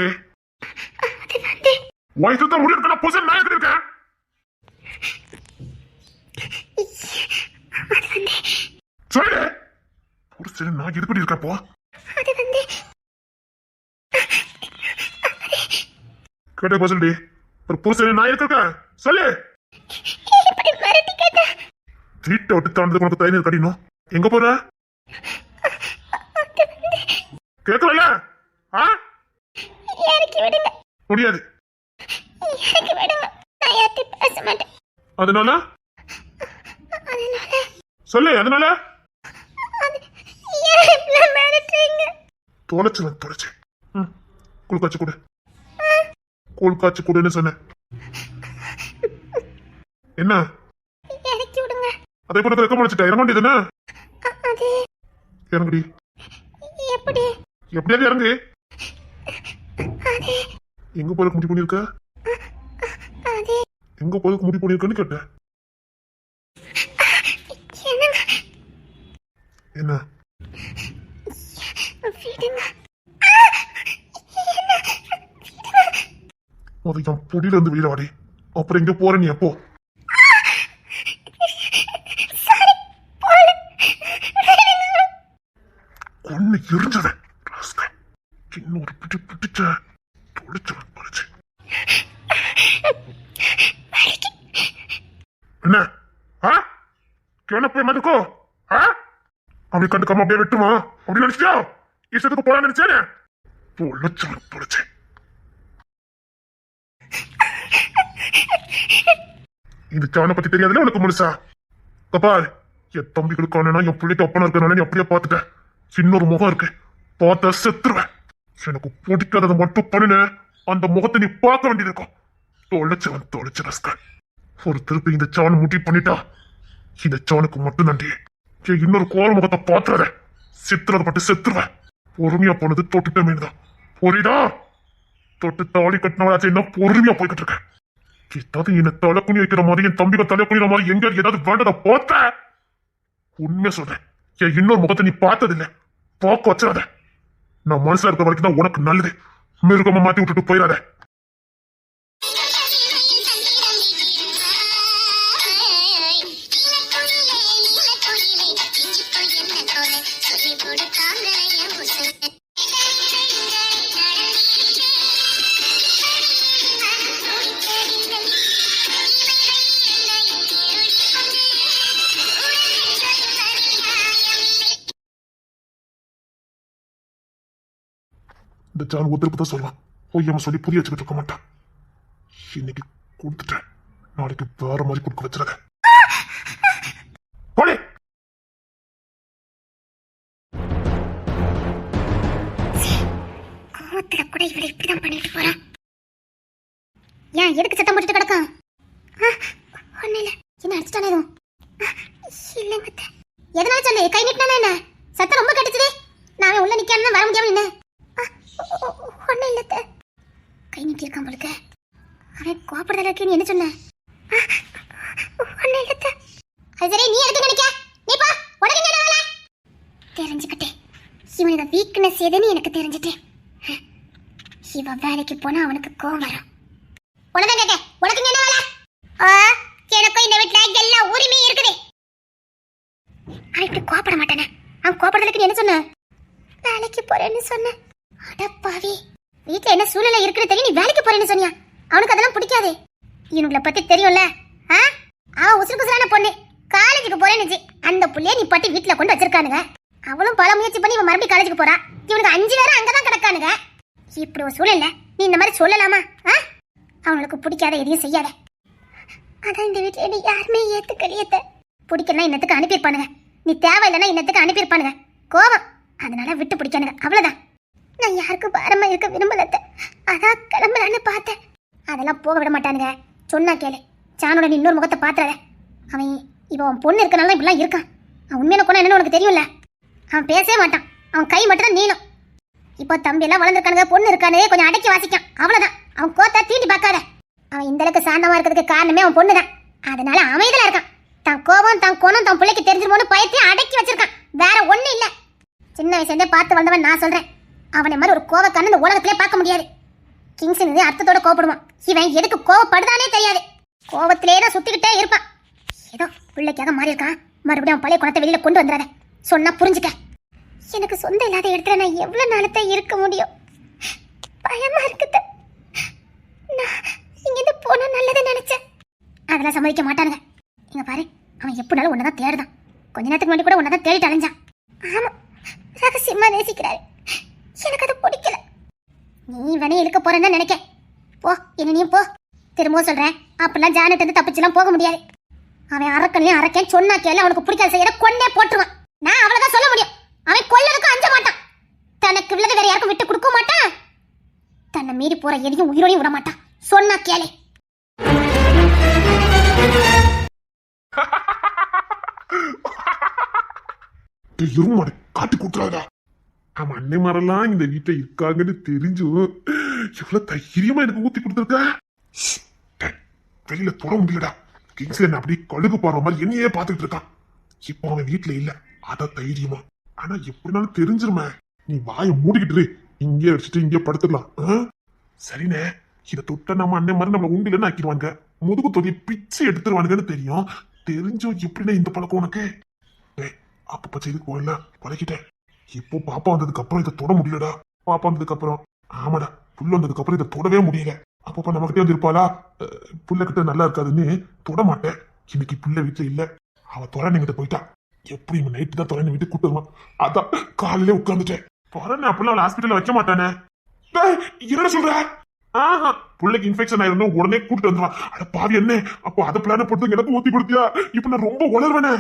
வயசுதான் முடியிருக்கா பொசல் நான் எதுக்கு இருக்கேன். சொல்லு ஒரு சில நான் எதுக்கு இருக்கப்போ கேட்ட பொசல்டி ஒரு புருஷன் நான் இருக்க சொல்லு. வீட்டை விட்டு தாண்டது உனக்கு தைரியம் கட்டினோம். எங்க போற கேட்கல? முடியாது. அதனால சொல்லு. அதனால தொலைச்சுவேன் தொலைச்சு. கூழ் காய்ச்சி கொடு. கூழ் காய்ச்சி கொடுன்னு சொன்னேன். என்ன அதே கூட ரெக்க முடிச்சிட்ட இறங்க வேண்டியதுன்னு இறங்குடி. எப்படியாவது இறங்கு. எங்க போறதுக்கு முடி பண்ணிருக்க? எங்க போறதுக்கு முடி பண்ணிருக்கன்னு கேட்டேன். என்ன என் பொடியில இருந்து வெளியில வாடி. அப்புறம் எங்க போற நீ? எப்போ ஒண்ணு எரிஞ்சத சின்ன ஒரு பிடி பிடிச்ச தொலைச்சவன் பறிச்சு. என்ன கேன போய் மதுக்கோ அப்படி கண்டுக்காம அப்படியே வெட்டுமா அப்படி நினைச்சியா? இஷ்டத்துக்கு போலான்னு நினைச்சேன். தொலைச்சவன் பறிச்சு. இந்த சாவனை பத்தி தெரியாதுல உனக்கு முழுசா? கபால் என் தம்பிகளுக்கான என் பிள்ளைக்கு அப்பனா இருக்கனால நீ அப்படியே பார்த்துட்டேன். இன்னொரு முகம் இருக்கு பார்த்த செத்துருவேன். எனக்கு பிடிக்காததை மட்டும் பண்ணின அந்த முகத்தை நீ பார்க்க வேண்டியது இருக்கும். தொலைச்சவன் தொலைச்ச ரஸ்கல். ஒரு திருப்பி இந்த சாவனை முட்டி பண்ணிட்டா இந்த சாவனுக்கு மட்டும் நன்றி. இன்னொரு கோர முகத்தை பாத்துறத செத்துறத மட்டும் செத்துருவேன். பொறுமையா போனது தொட்டுட்ட மீன்தான் புரியுதா? தொட்டு தாலி கட்டினவளாச்சு என்ன பொறுமையா போய்கிட்டு இருக்கேன். ஏதாவது என்ன தலை குனி வைக்கிற மாதிரி என் தம்பிக்கு தலை குனிற மாதிரி எங்க ஏதாவது வேண்டத பார்த்த உண்மையா சொல்றேன். என் இன்னொரு முகத்தை நீ பார்த்ததில்லை. பார்க்க வச்சிடாத. நான் மனசுல இருக்கிற வரைக்கும் தான் உனக்கு நல்லது. மிருகமா மாத்தி விட்டுட்டு போயிடாத. இந்த ஜான் ஒருத்தருக்கு தான் சொல்லுவான். பொய்யாம சொல்லி புரிய வச்சுக்கிட்டு இருக்க மாட்டான். இன்னைக்கு கொடுத்துட்டேன். நாளைக்கு வேற மாதிரி கொடுக்க வச்சிடாத.
கூட இவளை இப்படிதான் பண்ணிட்டு போறான். ஏன் எதுக்கு சத்தம் போட்டுட்டு கிடக்கும்? ஒண்ணு இல்ல. என்ன அடிச்சுட்டானே எதுவும்? இல்லைங்க. எதனால சொல்லு. கை நீட்டினா என்ன? சத்தம் ரொம்ப கட்டுச்சுதே. நான் உள்ள நிக்காம வர முடியாம நின்ன. ஒண்ணு இல்ல. கை நீட்டி இருக்கான் போலுக்கு. அவன் கோபப்படுதலுக்கு நீ என்ன சொன்ன? ஒண்ணு இல்ல. அது சரி நீ எதுக்கு நினைக்க? நீ பா. உனக்கு என்ன வேலை? தெரிஞ்சுக்கிட்டே இவனோட வீக்னஸ் எதுன்னு எனக்கு தெரிஞ்சுட்டே. இவ வேலைக்கு போனா அவனுக்கு கோவம் வரும். உனக்கு கேட்க உனக்கு என்ன வேலை? எனக்கும் இந்த வீட்டுல எல்லா உரிமையும் இருக்குது. அவன் இப்படி கோபப்பட மாட்டானே. அவன் கோபப்படுறதுக்கு நீ என்ன சொன்ன? வேலைக்கு போறேன்னு சொன்ன. அடப்பாவி, வீட்டுல என்ன சூழ்நிலை இருக்குன்னு தெரியும் நீ வேலைக்கு போறேன்னு சொன்னியா? அவனுக்கு அதெல்லாம் பிடிக்காதே. இவனுங்களை பத்தி தெரியும்ல. அவன் உசுறு குசுறான பொண்ணு. காலேஜுக்கு போறேன்னு அந்த புள்ளைய நீ பட்டி வீட்டுல கொண்டு வச்சிருக்கானுங்க. அவளும் பல முயற்சி பண்ணி இவன் மறுபடியும் காலேஜுக்கு போறா. இவனுக்கு 5 பேரும் அங்கதான் கிடக்கானுங்க. இப்படி ஒரு சூழல்ல நீ இந்த மாதிரி சொல்லலாமா? அவங்களுக்கு பிடிக்காத எதையும் செய்யாத. அதான் இந்த வீட்டுல என்ன யாருமே ஏத்துக்கலையத்த. பிடிக்கலாம் இன்னத்துக்கு அனுப்பியிருப்பானுங்க. நீ தேவையில்லைன்னா இன்னத்துக்கு அனுப்பியிருப்பானுங்க. கோபம் அதனால விட்டு பிடிக்கானுங்க. அவ்வளவுதான். நான் யாருக்கும் பாரமா இருக்க விரும்பலத்த. அதான் கிளம்பலான்னு பார்த்தேன். அதெல்லாம் போக விட மாட்டானுங்க. சொன்னா கேளு. சானோட நீ இன்னொரு முகத்தை பாத்துறாத. அவன் இப்போ அவன் பொண்ணு இருக்கனால இப்படிலாம் இருக்கான். அவன் உண்மையான கொண்டா என்னன்னு உனக்கு தெரியும்ல. அவன் பேசவே மாட்டான். அவன் கை மட்டும் தான் நீளும். இப்போ தம்பி எல்லாம் வளர்ந்துருக்கானுங்க, பொண்ணு இருக்கானே, கொஞ்சம் அடக்கி வாசிக்கான், அவ்வளவுதான். அவன் கோத்தா தீண்டி பார்க்காத. அவன் இந்த அளவுக்கு சாந்தமா இருக்கிறதுக்கு காரணமே அவன் பொண்ணு தான். அதனால அமைதியா இருக்கான். தான் கோபம் தான் குணம் தான் பிள்ளைக்கு தெரிஞ்சிருமோன்னு பயத்தையும் அடக்கி வச்சிருக்கான். வேற ஒண்ணு இல்ல. சின்ன வயசுலேருந்தே பார்த்து வந்தவன் நான் சொல்றேன். அவனை மாதிரி ஒரு கோவக்காரன் இந்த உலகத்திலே பார்க்க முடியாது. கிங்ஸன் இது அர்த்தத்தோட கோவப்படுவான். இவன் எதுக்கு கோவப்படுதானே தெரியாது. கோவத்திலே தான் சுத்திக்கிட்டே இருப்பான். ஏதோ பிள்ளைக்காக மாறி இருக்கான். மறுபடியும் அவன் பழைய குணத்தை வெளியில கொண்டு வந்துடாத. சொன்னா புரிஞ்சுக்க. எனக்கு சொந்தம் இல்லாத இடத்துல நான் எவ்வளவு நாளத்தை இருக்க முடியும்? பயமா இருக்குது. நான் இங்கிருந்து போனா நல்லது நினைச்சேன். அதெல்லாம் சம்மதிக்க மாட்டானுங்க. இங்க பாரு, அவன் எப்படினாலும் உன்னதான் தேடுதான். கொஞ்ச நேரத்துக்கு முன்னாடி கூட உன்னதான் தேடிட்டு அலைஞ்சான். ஆமா, ரகசியமா நேசிக்கிறாரு. எனக்கு அது பிடிக்கல. நீ வேணே இழுக்க போறேன்னு நினைக்க. போ, என்ன நீ போ. திரும்பவும் சொல்றேன், அப்பெல்லாம் ஜானட் வந்து தப்பிச்சுலாம் போக முடியாது. அவன் அரக்கனையும் அரக்கேன் சொன்னா கேளு. அவனுக்கு பிடிக்காத செய்யற கொண்டே போட்டுருவான். நான் அவ்வளவுதான் சொல்ல முடியும். அவன் கொல்லதுக்கு அஞ்ச மாட்டான். தனக்கு உள்ளது வேற யாருக்கும் விட்டு கொடுக்க மாட்டான். தன்னை மீறி போற எதையும் உயிரோடையும் விட மாட்டான். சொன்னா கேளு.
இருமாடு காட்டி கொடுத்துறாதா. ஆமா, அன்னை மரெல்லாம் இந்த வீட்டை இருக்காங்கன்னு தெரிஞ்சும் எவ்வளவு தைரியமா எனக்கு ஊத்தி கொடுத்துருக்க. வெளியில தொட முடியலடா. கிங்ஸ்ல அப்படி கழுகு போற மாதிரி என்னையே பாத்துக்கிட்டு இருக்கான். இப்போ அவன் வீட்டுல இல்ல, அத தைரியமா. ஆனா எப்படினாலும் தெரிஞ்சிருமே. நீ வாயை மூடிக்கிட்டு இங்கே அடிச்சுட்டு இங்கே படுத்துக்கலாம். சரிண்ணே, இதை தொட்ட நம்ம அண்ணன் மாதிரி நம்ம உண்டிலன்னு ஆக்கிடுவாங்க. முதுகு தொகையை பிச்சு எடுத்துருவானுங்கன்னு தெரியும். தெரிஞ்சும் எப்படின்னா இந்த பழக்கம் உனக்கு? அப்பப்ப செய்து போகல பழகிட்டேன். இப்போ பாப்பா வந்ததுக்கு அப்புறம் இதை தொட முடியலடா. பாப்பா வந்ததுக்கு அப்புறம், ஆமாடா, புள்ள வந்ததுக்கு அப்புறம் இதை தொடவே முடியல. அப்பப்ப நம்ம கிட்டே வந்துருப்பாளா, புள்ள கிட்ட நல்லா இருக்காதுன்னு தொட மாட்டேன். இன்னைக்கு புள்ள வீட்டுல இல்ல, அவ தொரணை கிட்ட போயிட்டா. எப்படி நைட்டு தான் தொரணை வீட்டுக்கு கூட்டு வருவான். அதான் காலையில உட்காந்துட்டேன். தொரணை அப்படிலாம் ஹாஸ்பிட்டல்ல வைக்க மாட்டானே. என்ன சொல்ற? ஆஹா, புள்ளைக்கு இன்ஃபெக்ஷன் ஆயிருந்தா உடனே கூட்டு வந்துருவான். அட பாவி என்ன, அப்போ அதை பிளான போட்டு எனக்கு ஊத்தி கொடுத்தியா? இப்ப நான் ரொம்ப உளர்வேனே.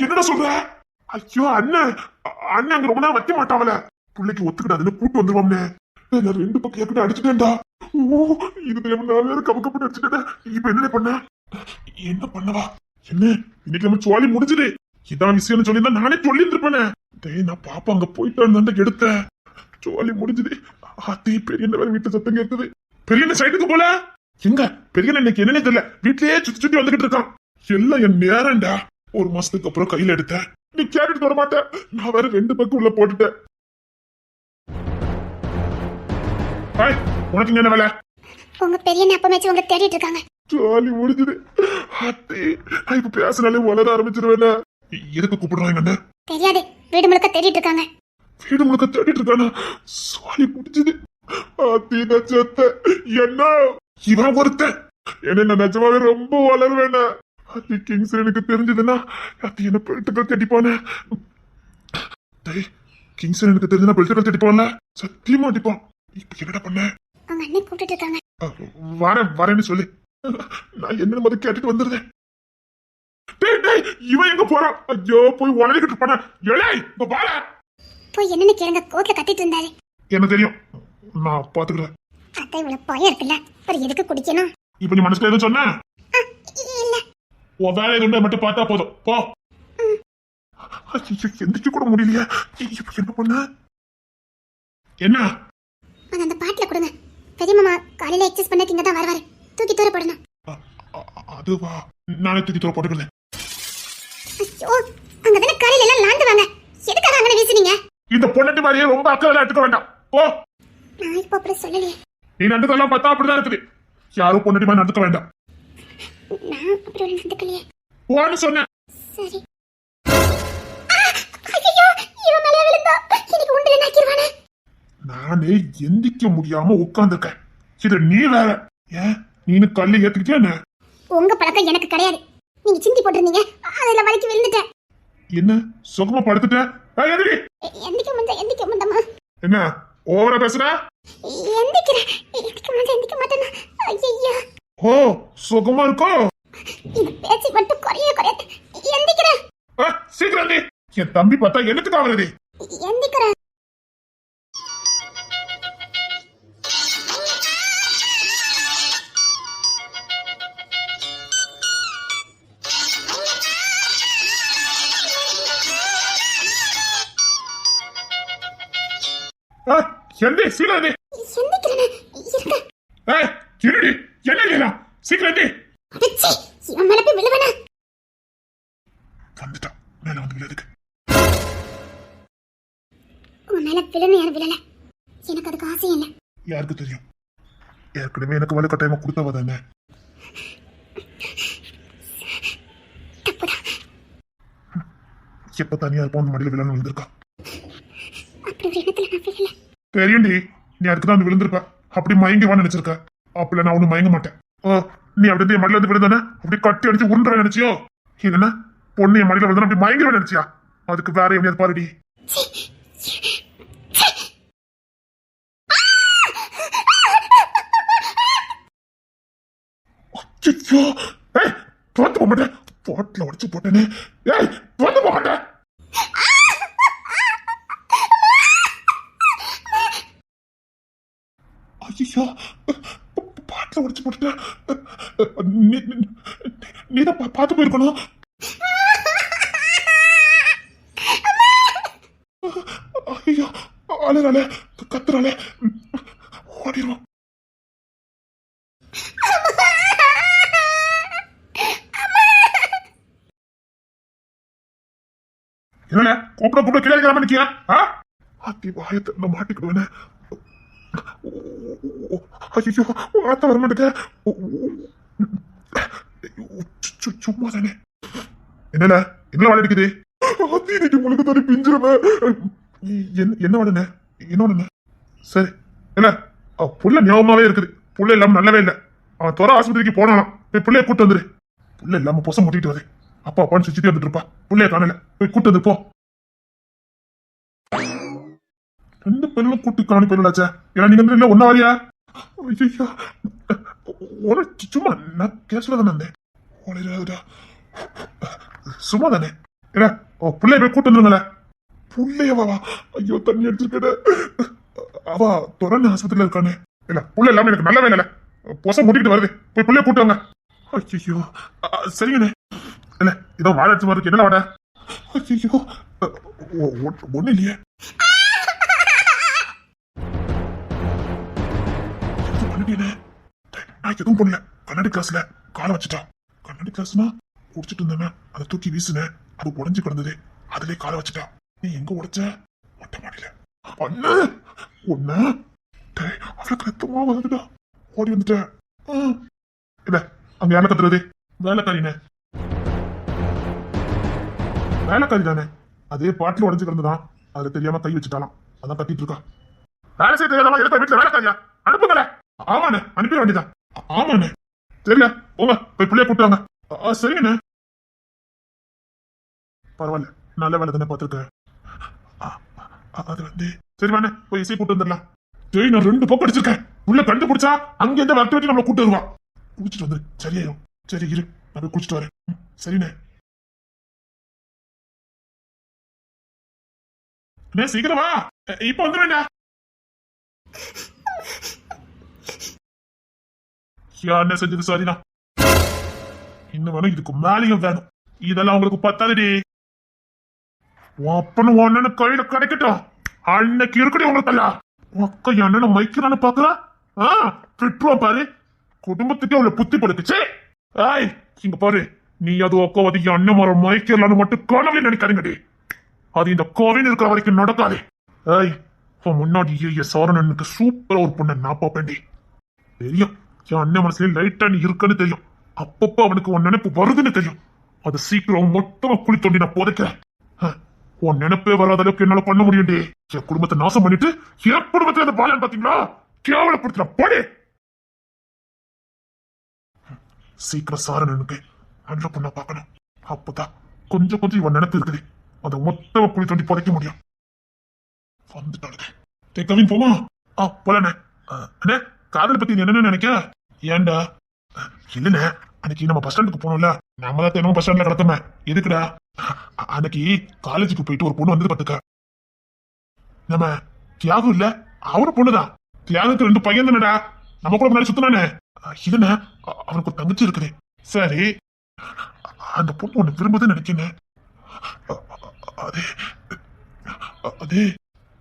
என்னடா சொல்ற? ஐயோ அண்ணன், அண்ணன் அங்க ரொம்ப நேரம் வைக்க மாட்டாவல. பிள்ளைக்கு ஒத்துக்கிட்டாதுன்னு கூட்டு வந்துருவாம்னே. நான் 2 பக்கம் ஏற்கனவே அடிச்சுட்டேன்டா. ஓ, இது நான் வேற கவக்கப்பட்டு அடிச்சுட்டேன். இப்ப என்ன பண்ண? என்ன பண்ணவா? என்ன இன்னைக்கு நம்ம சோழி முடிஞ்சுது. இதான் விஷயம்னு சொல்லியிருந்தா நானே சொல்லி இருந்திருப்பேனே. டேய், நான் பாப்பா அங்க போயிட்டான்னு எடுத்தேன். சோழி முடிஞ்சுது. ஆத்தி, பெரிய வேற வீட்டு சத்தம் கேட்குது. பெரிய சைட்டுக்கு போல. எங்க பெரிய இன்னைக்கு என்னன்னே தெரியல, வீட்லயே சுத்தி சுத்தி வந்துகிட்டு இருக்கான். எல்லாம் என் நேரம்டா. 1 மாசத்துக்கு அப்புறம் கையில எடுத்தேன். நீ கேட்டுட்டு வர மாட்டேன். நான் வேற 2 பக்கம் உள்ள போட்டுட்டேன். உனக்கு என்ன வேலை?
உங்க பெரிய அப்பமேச்சு உங்க தேடிட்டு இருக்காங்க.
ஜாலி முடிஞ்சுது. அத்தி, இப்ப பேசினாலே வளர ஆரம்பிச்சிருவேன். எதுக்கு கூப்பிடுறாங்க? தெரியாது,
வீடு முழுக்க தேடிட்டு இருக்காங்க.
வீடு முழுக்க தேடிட்டு இருக்கானா? சாலி முடிஞ்சது. அத்தி, நச்சத்த என்ன இவன் ஒருத்தன் என்ன நான் நிஜமாவே ரொம்ப வளர்வேன. அத்தி, கிங்ஸ் எனக்கு தெரிஞ்சதுன்னா அத்தி என்ன பெல்ட்டுகள் தட்டிப்பானே. கிங்ஸ் எனக்கு தெரிஞ்சா பெல்ட்டுகள் தட்டிப்பான்ல, சத்தியமா அடிப்பான். இப்ப என்னடா பண்ண?
அவங்க அண்ணன் கூப்பிட்டு இருக்காங்க.
வரேன்னு சொல்லி நான் என்ன மாதிரி கேட்டுட்டு வந்துருந்தேன். இவன் எங்க போறான்? ஐயோ, போய் உடனே போன.
போய் என்னன்னு கேளுங்க. கோட்ல கத்திட்டு இருந்தாரு.
எனக்கு தெரியும், நான் பாத்துக்கிறேன்.
அத்தை இவ்வளவு பயம் இருக்குல்ல, அப்புறம் எதுக்கு குடிக்கணும்?
இப்ப நீ மனசுல எதுவும் சொன்ன?
இல்ல,
உன் வேலை எதுவும் மட்டும் பார்த்தா போதும், போ. எந்திரிக்க கூட முடியலையா? இப்ப என்ன பண்ண? என்ன
அந்த பாட்டில கொடுங்க. பெரிய மாமா காலையில எக்ஸஸ் பண்ண இங்க தான் வருவாரு. தூக்கி தூர போடணும்.
அதுவா, நானே தூக்கி தூர போட்டுக்கிறேன்.
ஐயோ, அங்கதானே காலையில எல்லாம் லாந்துவாங்க. எதுக்காக அங்க வீசுனீங்க?
இந்த பொண்ணு மாதிரியே ரொம்ப அக்கறை எடுத்துக்க வேண்டாம், போ.
நான் இப்ப அப்படி சொல்லலையே.
நீ நடந்ததெல்லாம் பார்த்தா அப்படிதான் இருக்குது. யாரும் பொண்ணு மாதிரி நடந்துக்க வேண்டாம்.
நான் அப்படி ஒரு நடந்துக்கலையே.
போன்னு சொன்னேன்.
சரி. ஐயோ, இவன் மேல விழுந்தா எனக்கு உண்டில நாக்கிடுவானே.
நானே எந்திக்க முடியாம உட்கார்ந்துருக்கேன். இது நீ வேற. ஏன் நீனு கல்லு ஏத்துக்கிட்டியா என்ன?
உங்க பழக்கம் எனக்கு கிடையாது. நீங்க சிந்தி போட்டிருந்தீங்க, அதுல வலிக்கு விழுந்துட்டேன்.
என்ன சுகமா படுத்துட்டேன்?
எந்திக்க முடியுமா?
என்ன ஓவரா பேசுற?
எந்திக்க மாட்டேனா? ஐயா,
ஓ, சுகமா இருக்கோ?
இந்த பேச்சு மட்டும் குறைய எந்திக்கிறேன்.
சீக்கிரம் என் தம்பி பார்த்தா எனக்கு காவலது.
எந்திக்கிறேன்.
எந்தி சீக்கிரம் எந்தி.
எந்திக்கிறேனே இருக்க.
இருடி, என்ன செய்யலாம்? சீக்கிரம் எந்தி.
அடச்சே, இவன் மேல போய் விழுவனா?
வந்துட்டான், மேல வந்து விழுதுக்கு.
உன் மேல விழுன்னு யாரும் விழல. எனக்கு அதுக்கு ஆசை இல்லை.
யாருக்கு தெரியும்? ஏற்கனவே எனக்கு வலுக்கட்டாயமா கொடுத்தவ தானே.
தப்புதான்.
எப்ப தனியா இருப்போம் அந்த மடியில விழன்னு விழுந்திருக்கா.
அப்படி ஒரு இடத்துல நான் விழல.
தெரியும்டி, நீ அதுக்கு தான் விழுந்திருப்ப. அப்படி மயங்கி வா நினைச்சிருக்க. அப்பல நான் ஒண்ணு மயங்க மாட்டேன். நீ அப்படி இருந்து என் மடியில இருந்து விழுந்தானே, அப்படி கட்டி அடிச்சு உருண்டுற நினைச்சியோ? இது என்ன பொண்ணு என் மடியில விழுந்தா அப்படி மயங்கிற நினைச்சியா? அதுக்கு வேற எப்படியாவது பாருடி. ஐயோ, தோத்து போக மாட்டேன். போட்டில் உடச்சு போட்டேனே. தோத்து போக மாட்டேன். ஐயோ, பாட்டில் உடச்சு போட்டுட்டேன். நீதான் பார்த்து போயிருக்கணும். ஐயோ, அழுறாளே, கத்துறாளே, ஓடிடுவோம். என்ன கூப்பிட கீழே இருக்கிறாம நிக்கியா? அத்தி வாயத்தை நான் மாட்டிக்கிடுவேனே. ஐயோ, வார்த்தை வர மாட்டேங்க. சும்மா தானே. என்னல என்ன வாழ இருக்குது? அத்தி உங்களுக்கு தனி பிஞ்சிருமே. என்ன வாடனே? என்ன வாடனே? சரி, என்ன புள்ள ஞாபகமாவே இருக்குது. புள்ள இல்லாம நல்லவே இல்லை. அவன் துறை ஆஸ்பத்திரிக்கு போனாலாம். போய் பிள்ளைய கூட்டு வந்துரு. புள்ள இல்லாம பொசம் முட்டிட்டு வருது. அப்பா அப்பான்னு சுத்திட்டு வந்துட்டு இருப்பா. புள்ளைய காணல, போய் கூட்டு வந்து போ. ரெண்டு பேரும் கூட்டி காணி போயிடாச்சா? ஏன்னா நீங்க இல்ல ஒன்னா வாரியா? ஒரு சும்மா நான் கேஸ்ல தானே இருந்தேன். சும்மா தானே. ஏன்னா பிள்ளைய போய் கூட்டு வந்துருங்களே. புள்ளையவா? ஐயோ, தண்ணி அடிச்சிருக்கேன். அவ தொடர்ந்து ஆஸ்பத்திரியில இருக்கானே. இல்ல புள்ள இல்லாம எனக்கு நல்லவே இல்லை. பொசம் முட்டிட்டு வருது. போய் பிள்ளைய கூட்டு வாங்க. ஐயோ, சரிங்கண்ணே. இல்ல இதோ வாழ அடிச்சு மாதிரி என்ன வாட? ஐயோ, ஒண்ணு இல்லையே. நான் எதுவும் பண்ணல. கண்ணாடி கிளாஸ்ல காலை வச்சுட்டான். கண்ணாடி கிளாஸ்னா குடிச்சிட்டு இருந்தானே, அதை தூக்கி வீசுனேன். அது உடஞ்சு கிடந்தது. அதுலயே காலை வச்சுட்டா. நீ எங்க உடைச்ச? மொட்டை மாடியில. அண்ணா ஒண்ணு அவளுக்கு ரத்தமா வந்துட்டா. ஓடி வந்துட்டேன். இல்ல அங்க யாரை கத்துறது? வேலைக்காரினே. வேலைக்காரி தானே. அதே பாட்டில் உடஞ்சு கிடந்துதான். அதுல தெரியாம கை வச்சுட்டாலாம். அதான் கத்திட்டு இருக்கா. வேலை செய்ய தெரியாதவா எதுக்கு வீட்டுல வேலைக்காரியா? அனுப்புங்களே. ஆமாண்ணே, அனுப்பிட வேண்டியதான். ஆமாண்ணே. தெரியல, போங்க போய் பிள்ளைய கூட்டுவாங்க. சரிங்கண்ணே. பரவாயில்ல, நல்ல வேலை தானே பார்த்துருக்கேன். அது வந்து சரிவாண்ணே, போய் இசை கூட்டு வந்துடலாம். சரி, நான் 2 பக்கம் அடிச்சிருக்கேன். உள்ள கண்டுபிடிச்சா அங்க இருந்து வரட்டு வச்சு நம்மளை கூட்டு வருவா. குடிச்சிட்டு வந்துரு. சரியாயிரும். சரி இரு, நான் போய் குடிச்சிட்டு வரேன். சரிண்ணே. சீக்கிரமா இப்ப வந்துடுவேண்டா. என்ன செஞ்சது சரிண்ணா. இன்னும் வேணும், இதுக்கு மேலேயும் வேணும். இதெல்லாம் உங்களுக்கு பத்தாதுடி. அப்பன்னு ஒன்னு கையில கிடைக்கட்டும். அன்னைக்கு இருக்கட்டும் உங்களுக்கு. அக்கா என்ன மைக்கிறான்னு பாக்குறா. திட்டுவா பாரு. குடும்பத்துக்கு அவளை புத்தி படுக்குச்சு. இங்க பாரு, நீ அது அக்கா அது அண்ணன் மரம் மைக்கலான்னு மட்டும் காணவே நினைக்காதீங்கடி. அது இந்த கோவின் இருக்கிற வரைக்கும் நடக்காது. முன்னாடி சாரணனுக்கு சூப்பரா ஒரு பொண்ணை நான் பாப்பேன்டி. தெரியும், என் அண்ணன் மனசுல லைட்டா நீ இருக்குன்னு தெரியும். அப்பப்போ அவனுக்கு உன் நினைப்பு வருதுன்னு தெரியும். அது சீக்கிரம் மொத்தமா குழி தோண்டி நான் புதைக்கிறேன். உன் நினைப்பே வராத அளவுக்கு என்னால பண்ண முடியும்டி. என் குடும்பத்தை நாசம் பண்ணிட்டு என் குடும்பத்துல அந்த பாலன் பாத்தீங்களா கேவலப்படுத்துற போடே. சீக்கிரம் சாரணனுக்கு நல்ல பொண்ணா பார்க்கணும். அப்பதான் கொஞ்சம் கொஞ்சம் இவன் நினைப்பு இருக்குது. அதை மொத்தமா குழி தோண்டி புதைக்க முடியும். வந்துட்டாளுங்க. கவின் போமா? போலண்ணே. அண்ணே, காதல் பத்தி நீ என்ன நினைக்க? ஏன்டா? இல்லண்ணே, அன்னைக்கு நம்ம பஸ் ஸ்டாண்டுக்கு போனோம்ல, நம்ம தான் தினமும் பஸ் ஸ்டாண்ட்ல கிடத்தோமே. எதுக்குடா? அன்னைக்கு காலேஜுக்கு போயிட்டு ஒரு பொண்ணு வந்து பாத்துக்க. நம்ம தியாகம் இல்ல, அவரு பொண்ணுதான். தியாகத்துக்கு 2 பையன் தானடா. நம்ம கூட முன்னாடி சுத்தினானே. இல்லண்ணே, அவனுக்கு ஒரு தங்கச்சி இருக்குது. சரி, அந்த பொண்ணு ஒண்ணு விரும்புதுன்னு நினைக்கிறேன். அதே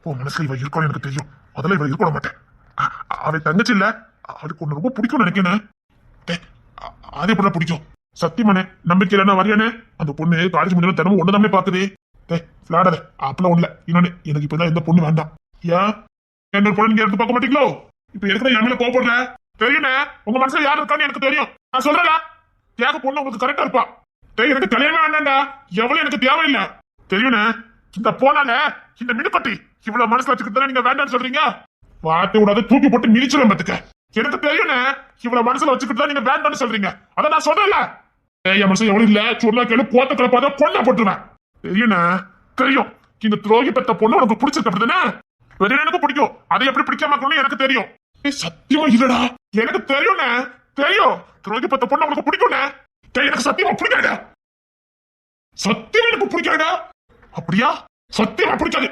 உன் மனசுல இவ இருக்கணும் எனக்கு தெரியும். அதெல்லாம் இவ இருக்க மாட்டேன். அவன் தங்கச்சி இல்ல, அவளுக்கு ஒண்ணு ரொம்ப பிடிக்கும்னு நினைக்கிறேன். அது எப்படி பிடிக்கும்? சத்தியமானே நம்பிக்கை இல்லைன்னா வரையானே. அந்த பொண்ணு காலேஜ் முடிஞ்ச தினமும் ஒண்ணுதாமே பாக்குது. விளையாடாத, அப்பெல்லாம் ஒண்ணு. இன்னொன்னு, எனக்கு இப்பதான் எந்த பொண்ணு வேண்டாம். ஏன் என்ன பொண்ணு நீங்க எடுத்து பார்க்க மாட்டீங்களோ? இப்ப எதுக்கு என் மேல கோவப்படுற? தெரியுமே உங்க மனசுல யாரு இருக்கான்னு எனக்கு தெரியும். நான் சொல்றேன், தேக பொண்ணு உங்களுக்கு கரெக்டா இருப்பா. எனக்கு கல்யாணமே வேண்டாம்டா, எவ்வளவு எனக்கு தேவையில்லை. தெரியுமே இந்த போனால இந்த மினுக்கட்டி இவ்வளவு மனசுல வச்சுக்கிட்டு நீங்க வேண்டாம்னு சொல்றீங்க. வார்த்தை விடாத, தூக்கி போட்டு மிதிச்சிடும் பாத்துக்க. எனக்கு தெரியும்னே இவ்வளவு மனசுல வச்சுக்கிட்டு நீங்க வேண்டாம்னு சொல்றீங்க. அத நான் சொல்றேன்ல. என் மனசு எவ்வளவு இல்ல, சொன்னா கேளு, போட்ட கிளப்பாத, கொண்டா போட்டுருவேன். தெரியும்னே தெரியும். இந்த துரோகி பெத்த பொண்ணு உனக்கு பிடிச்சிருக்கு அப்படிதானே? வெறும் எனக்கு பிடிக்கும், அதை எப்படி பிடிக்காம இருக்கணும்னு எனக்கு தெரியும். சத்தியமா இல்லடா, எனக்கு தெரியும்னே, தெரியும். துரோகி பெத்த பொண்ணு உனக்கு பிடிக்கும்னே. எனக்கு சத்தியமா பிடிக்காதா, சத்தியமா எனக்கு பிடிக்காதா. அப்படியா? சத்தியமா பிடிக்காது.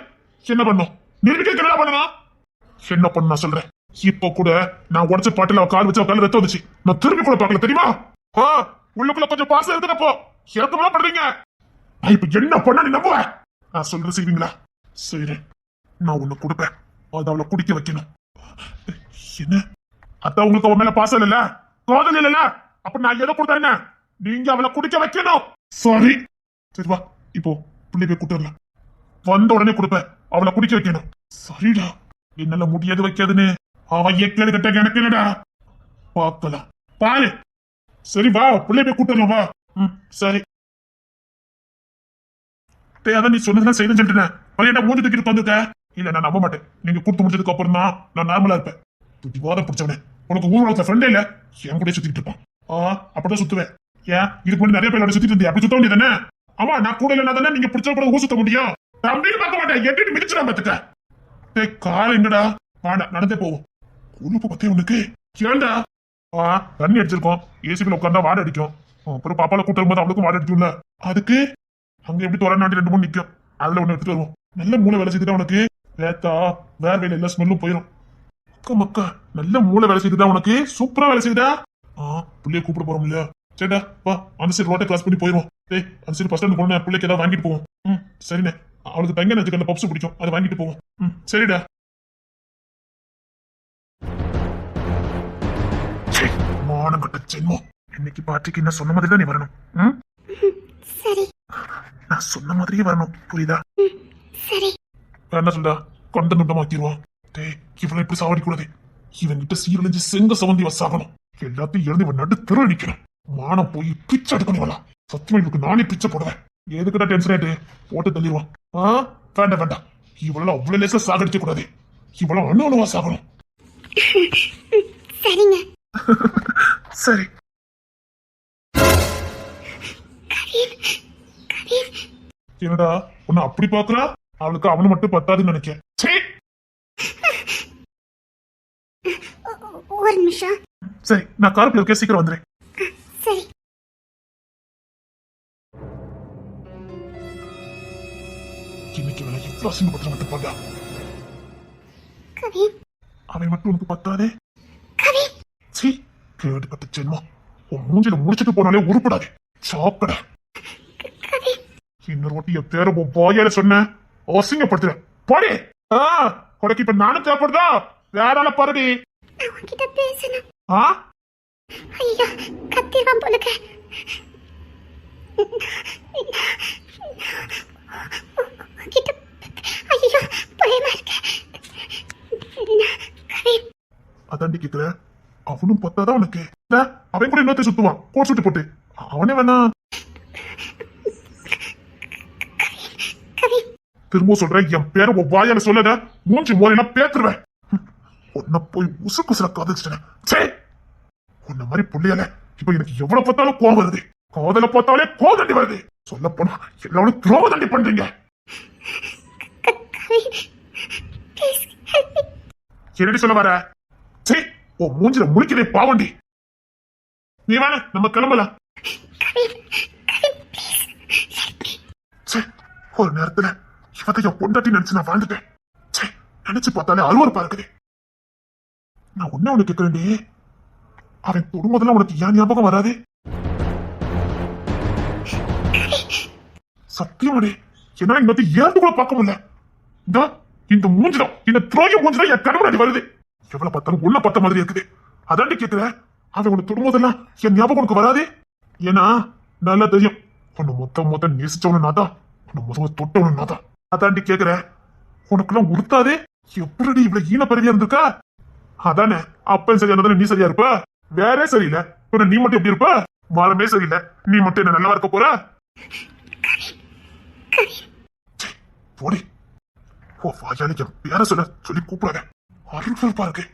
என்ன பண்ணும்? நிரூபிக்க என்ன பண்ணணும்? என்ன பண்ண நான் சொல்றேன். இப்ப கூட நான் உடச்ச பாட்டுல கால் வச்சு கால ரத்தம் வந்துச்சு. நான் திரும்பி கூட பாக்கல தெரியுமா? உள்ளுக்குள்ள கொஞ்சம் பாசம் இருக்குதப்போ இறக்கமா பண்றீங்க. நான் இப்ப என்ன பண்ண நீ நம்புவ? நான் சொல்றது செய்வீங்களா? சரி, நான் உன்னை கொடுப்பேன். அது அவளை குடிக்க வைக்கணும். என்ன அதான் உங்களுக்கு அவன் மேல பாசம் இல்ல, காதல் இல்ல, அப்ப நான் எதை கொடுத்தா என்ன? நீங்க அவளை குடிக்க வைக்கணும். சாரி, சரி வா, இப்போ பிள்ளை போய் கூட்டு வந்த உடனே கொடுப்பேன். அவளை குடிக்க வைக்கணும். சரிடா, என்னால முடியாது வைக்காதுன்னு அவன் ஏற்கனவே கட்ட எனக்கு இல்லடா. பார்க்கலாம், பாரு. சரி வா, பிள்ளை போய் கூட்டு வா. சரி. அதான் நீ சொன்னதுலாம் செய்யணும் சொல்லிட்டேன். பையன் மூஞ்சி தூக்கிட்டு வந்துருக்க. இல்ல நான் நம்ப மாட்டேன். நீங்க கூட்டு முடிச்சதுக்கு அப்புறம் தான் நான் நார்மலா இருப்பேன். வாதம் பிடிச்சவனே, உனக்கு ஊர் வளர்த்த ஃப்ரெண்டே இல்ல, என் கூட சுத்திட்டு இருப்பான். அப்படிதான் சுத்துவேன். ஏன் இதுக்கு முன்னாடி நிறைய பேரோட சுத்திட்டு இருந்தேன், அப்படி சுத்த வேண்டியது தானே? ஆமா, நான் கூட இல்லைன்னா தானே நீங்க பிடிச்ச கூட ஊர் சுத்த முடியும். தம்பின்னு பார்க்க மாட்டேன், எட்டு மிதிச்சிடாம பாத்துக்க. கால் எங்கடா? நடந்தே போவோம். கொழுப்பு பத்தே உனக்கு ஏண்டா? தண்ணி அடிச்சிருக்கோம், ஏசிபில உட்கார்ந்தா வாடை அடிக்கும். அப்புறம் பாப்பால கூட்டு வரும்போது அவளுக்கும் வாடை அடிக்கும்ல, அதுக்கு அங்க எப்படி தோற நாட்டி 2 3 நிக்கும். அதுல ஒண்ணு எடுத்துட்டு வருவோம். நல்ல மூளை வேலை செய்துட்டா உனக்கு வேத்தா வேற வேலை எல்லா ஸ்மெல்லும் போயிடும். மக்கா நல்ல மூளை வேலை செய்துட்டா உனக்கு சூப்பரா வேலை செய்தா. பிள்ளைய கூப்பிட போறோம் இல்லையா? சரிடா வா, அந்த சைடு ரோட்டை கிராஸ் பண்ணி போயிருவோம். அந்த சைடு ஃபர்ஸ்ட் ஸ்டாண்ட் போன பிள்ளைக்கு ஏதாவது வாங்கிட்டு போவோம். சரிண்ணே, அவளுக்கு தங்க நச்சுக்கு அந்த பப்ஸ் பிடிக்கும், அதை வாங்கிட்டு போவோம். சரிடா. மானங்கட்ட ஜென்மம், இன்னைக்கு பார்ட்டிக்கு என்ன சொன்ன மாதிரி தான் நீ வரணும்.
சரி,
நான் சொன்ன மாதிரியே வரணும், புரியுதா?
சரி.
என்ன சொல்றா? கொண்ட நுண்டமாக்கிடுவான். இவனை இப்படி சாவடி கூடாது. இவன் கிட்ட சீரழிஞ்சு செங்க சவந்தி வசாகணும். எல்லாத்தையும் இழந்து இவன் நடு திரு நிக்கணும். மானம் போய் பிச்சை எடுக்கணும். இவளா சத்தியமா இவளுக்கு நானே பிச்சை போடுவேன். எதுக்கிட்ட டென்ஷன் ஆயிட்டு போட்டு தள்ளிடுவான். வேண்டாம் வேண்டாம், இவளால அவ்வளவு லேசா சாகடிக்க கூடாது. இவள அணுவா சாகணும்.
சரிங்க.
சரி. என்னடா உன்னை அப்படி பாக்குறா? அவளுக்கு அவனு மட்டும் பத்தாதுன்னு நினைக்கிறேன்.
ஒரு நிமிஷம்.
சரி, நான் காருக்குள்ள இருக்கேன், சீக்கிரம் வந்துடுறேன்.
சரி.
இன்னைக்கு வேலை எவ்வளவு அசிங்கப்பட்டு மட்டும் பாண்டா.
கவின்,
அவன் மட்டும் உனக்கு பத்தாதே.
கவின்,
சீ, கேடுபட்ட ஜென்மம். உன் மூஞ்சில முடிச்சிட்டு போனாலே உருப்படாது. சாப்பிட
கவின்.
இன்னொரு வாட்டி என் பேர வாயால சொன்ன அசிங்கப்படுத்துற பாடி. கொடைக்கு இப்ப நானும் தேவைப்படுதா? வேற ஆள பாருடி.
நான் உன்கிட்ட பேசணும்.
ஐயா,
கத்திடுவான் போலுக்க. ஐயோ, பயமா இருக்க.
அதாண்டி கேக்குற. அவனும் பத்தாதான் உனக்கு. அவன் கூட இன்னொருத்த சுத்துவான், கோட் சுட்டு போட்டு. அவனே வேணா. திரும்ப சொல்றேன், என் பேர வாயால சொல்லத மூஞ்சி மோரெல்லாம் பேத்துருவேன். உன்னை போய் உசு குசுல காதலிச்சிட்டேன். சே, உன்ன மாதிரி புள்ளையால இப்ப எனக்கு எவ்வளவு பார்த்தாலும் கோவம் வருது. காதல பார்த்தாலே கோதண்டி வருது. சொல்ல போனா எல்லாரும் துரோக தண்டி பண்றீங்க. என்னடி சொல்ல வர? சே, உன் மூஞ்சில முழிக்கிறே பாவண்டி. நீ வேணா நம்ம கிளம்பலாம். ஒரு நேரத்துல இவத்தைய பொண்டாட்டி நினைச்சு நான் வாழ்ந்துட்டேன். நினைச்சு பார்த்தாலே அருவருப்பா இருக்குது. நான் ஒண்ணு உனக்கு கேட்கிறேன்டி, அவன் தொடும்போதெல்லாம் உனக்கு ஏன் ஞாபகம் வராது? சத்தியமாடி, என்னால இன்னொரு ஏந்து கூட பார்க்க முடியல. இந்த இந்த மூஞ்சிடம் இந்த துரோகி மூஞ்சிடம் என் கணவன் அடி வருது. எவ்வளவு பார்த்தாலும் உள்ள பார்த்த மாதிரி இருக்குது. அதாண்டி கேட்கிறேன், அவன் உன்னை தொடும்போதெல்லாம் என் ஞாபகம் உனக்கு வராதே? ஏன்னா நல்லா தெரியும், உன்னை மொத்த நேசிச்சவனு நான் தான், உன்னை முதல்ல தொட்டவனு நான் தான். அதாண்டி கேட்கிறேன், உனக்குலாம் உறுத்தாதே? எப்படி இவ்வளவு ஈன பிறவியா இருந்திருக்கா? அதானே, அப்பன் சரியா இருந்தா நீ சரியா இருப்ப? வேற சரியில்லை, நீ மட்டும் எப்படி இருப்ப? மரமே சரியில்லை, நீ மட்டும் என்ன நல்லா இருக்க போற? போடி, ஓ வாயாலி என் பேர சொல்லி கூப்பிடாத. அருள்பா இருக்கு.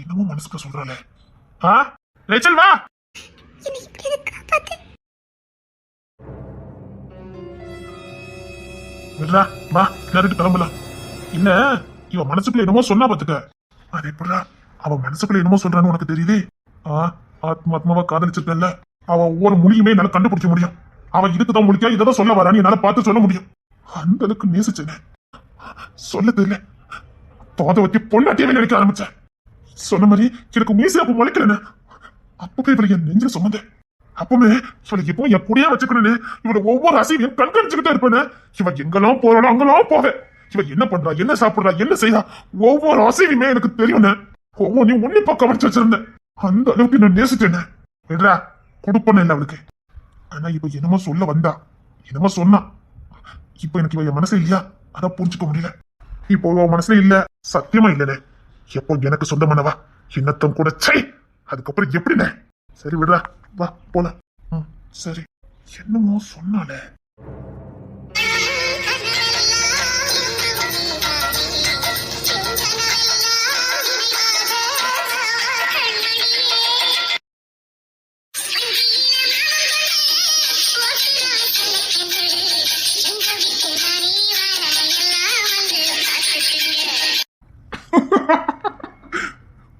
என்னமோ மனசுக்கு சொல்றாளே. ரேச்சல் வா. விடுறா, வா எல்லாரும் கிளம்பலாம். இல்ல இவ மனசுக்குள்ள என்னமோ சொன்னா பாத்துக்க. அது எப்படா அவன் மனசுக்குள்ள என்னமோ சொல்றான்னு உனக்கு தெரியுது? ஆத்மாவா காதலிச்சிருக்கல, அவன் ஒவ்வொரு மொழியுமே என்னால கண்டுபிடிக்க முடியும். அவன் இதுக்குதான் முடிக்கா இதான் சொல்ல வரான்னு என்னால பார்த்து சொல்ல முடியும். அந்த அளவுக்கு நேசிச்சேன். சொல்ல தெரியல, பாத வச்சு பொண்ணாட்டியவே நினைக்க ஆரம்பிச்சேன். சொன்ன மாதிரி எனக்கு மீசை அப்ப முளைக்கலன்னு அப்பவே இவளை என் நெஞ்சில சுமந்தேன். அப்பவுமே இவளை எப்பவும் என் கூடயே வச்சுக்கணும்னு இவளை ஒவ்வொரு அசைவையும் கண்காணிச்சுக்கிட்டே இருப்பேன்னு. இவ எங்கெல்லாம் போறாளோ அங்கெல்லாம் போவேன். இவ என்ன பண்றா, என்ன சாப்பிடுறா, என்ன செய்யறா, ஒவ்வொரு அசைவுமே எனக்கு தெரியும். ஒவ்வொன்றையும் உன்னிப்பா கவனிச்சு வச்சிருந்தேன். அந்த அளவுக்கு நான் நேசிச்சேன். விடுறா, கொடுப்பன இல்லை அவளுக்கு. ஆனா இப்ப என்னமோ சொல்ல வந்தா, என்னமோ சொன்னா. இப்ப எனக்கு இவ என் மனசு இல்லையா, அதான் புரிஞ்சுக்க முடியல. இப்போ உன் மனசுல இல்ல, சத்தியமா இல்லனே. எப்போ எனக்கு சொந்தமானவா இன்னத்தம் கூட சை, அதுக்கப்புறம் எப்படினே. சரி விடுறா, வா போலாம். சரி, என்னமோ சொன்னாலே.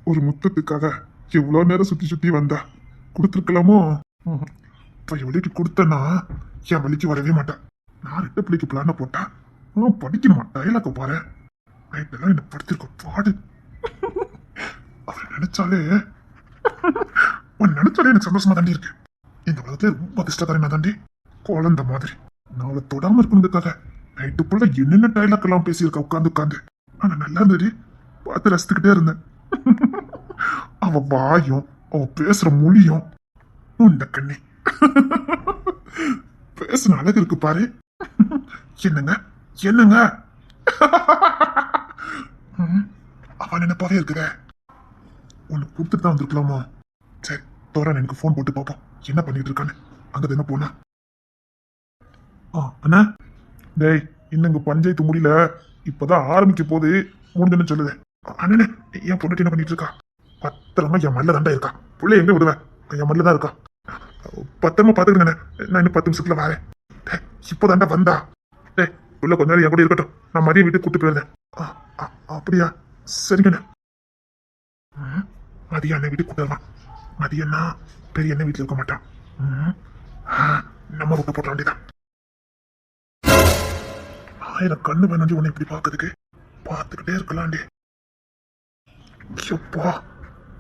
ஒரு முத்தத்துக்காக எவ்வளவு நேரம் சுத்தி வந்தா, கொடுத்துருக்கலாமோ? இப்ப எவ்வளவுக்கு கொடுத்தனா என் வழிக்கு வரவே மாட்டான். நான் ரெட்ட பிள்ளைக்கு பிளான போட்டா படிக்கணுமா? டைலாக்க பாரு, நைட்டெல்லாம் என்ன படுத்திருக்க பாடு. அவரை நினைச்சாலே எனக்கு சந்தோஷமா தாண்டி இருக்கு. இந்த உலகத்துல ரொம்ப அதிர்ஷ்டக்காரன் தாண்டி, குழந்த மாதிரி. நான் அவளை தொடாம இருக்கணுக்காக நைட்டுக்குள்ள என்னென்ன டைலாக் எல்லாம் பேசியிருக்க உட்காந்து. ஆனா நல்லா இருந்தது, பார்த்து ரசித்துக்கிட்டே இருந்தேன். அவ வாயும் அவ பேசுற மொழியும் இந்த கண்ணி பேசுன அழகு இருக்கு பாரு. என்னங்க என்னங்க அவன் நினைப்பாவே இருக்குத. உனக்கு கொடுத்துட்டு தான் வந்திருக்கலாமா? சரி தோறான், எனக்கு போன் போட்டு பார்ப்போம் என்ன பண்ணிட்டு இருக்கான்னு. அங்க என்ன போனா? அண்ணா டேய், இன்னுங்க பஞ்சாயத்து முடியல, இப்பதான் ஆரம்பிக்க போது, முடிஞ்சுன்னு சொல்லுது. அண்ணனே என் பொண்ணு என்ன பண்ணிட்டு இருக்கா? பத்திரமா என் மல்ல தாண்டா இருக்கா. புள்ள எங்க விடுவேன், என் மல்ல தான் இருக்கா. பத்திரமா பாத்துக்கிடுங்க, நான் இன்னும் 10 நிமிஷத்துல வரேன். இப்போ தாண்டா வந்தா. டே புள்ள கொஞ்ச நேரம் என் கூட இருக்கட்டும், நான் மதியம் வீட்டுக்கு கூட்டு போயிருந்தேன். அப்படியா? சரிங்கண்ணே. மதியம் அண்ணன் வீட்டுக்கு கூட்டு வருவான். மதியம்னா பெரிய அண்ணன் வீட்டுல இருக்க மாட்டான். நம்ம விட்டு போட்ட வேண்டியதான். 1000 கண்ணு வேணாண்டி உன்னை இப்படி பாக்குறதுக்கு, பார்த்துக்கிட்டே இருக்கலாண்டி. எப்பா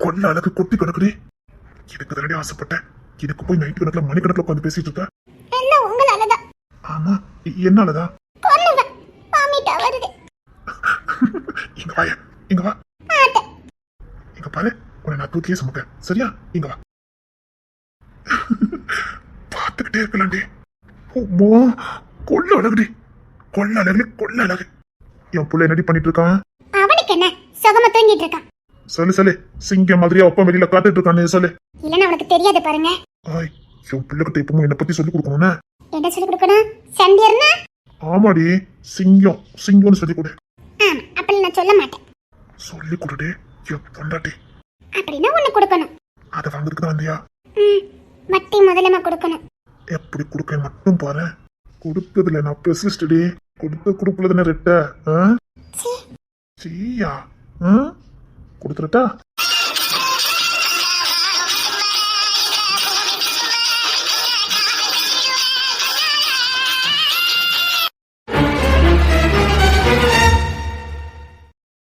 கொல்ல அழகு கொட்டி கிடக்குடி. இதுக்கு தானே ஆசைப்பட்டேன். இதுக்கு போய் நைட்டு கணக்குல மணிக்கணக்கில் உட்காந்து பேசிட்டு இருக்க. ஆமா, என்னாலதான். இங்க வா, இங்க வா, இங்க பாரு, உன்னை நான் தூக்கியே சுமக்கேன். சரியா? இங்க வா. பார்த்துக்கிட்டே இருக்கலாண்டி. கொல்ல அழகுடி, கொல்ல அழகு. என் புள்ள என்னடி பண்ணிட்டு இருக்கான்?
அவனுக்கு என்ன, சுகமா தூங்கிட்டு இருக்கான்.
சொல்லு சிங்கம் மாதிரியா அப்பா வெளியில காத்துட்டு இருக்கான்னு சொல்லு.
இல்லன்னு அவனுக்கு தெரியாது பாருங்க.
என் பிள்ளைகிட்ட இப்பவும் என்ன பத்தி சொல்லி கொடுக்கணும்னா
என்ன சொல்லி கொடுக்கணும்? சண்டியர்னா?
ஆமாடி, சிங்கம்னு சொல்லி கொடு.
அப்படி நான் சொல்ல மாட்டேன்.
சொல்லி கொடுடே என் பொண்டாட்டி.
அப்படின்னா ஒண்ணு கொடுக்கணும்.
அதை வாங்குறதுக்கு தான் வந்தியா?
வட்டி முதலமா கொடுக்கணும்.
எப்படி கொடுக்க மட்டும் பாரு. கொடுத்ததுல நான் பெசிஸ்டடி, கொடுப்புல தானே ரெட்ட. சீயா கொடுத்துட்டா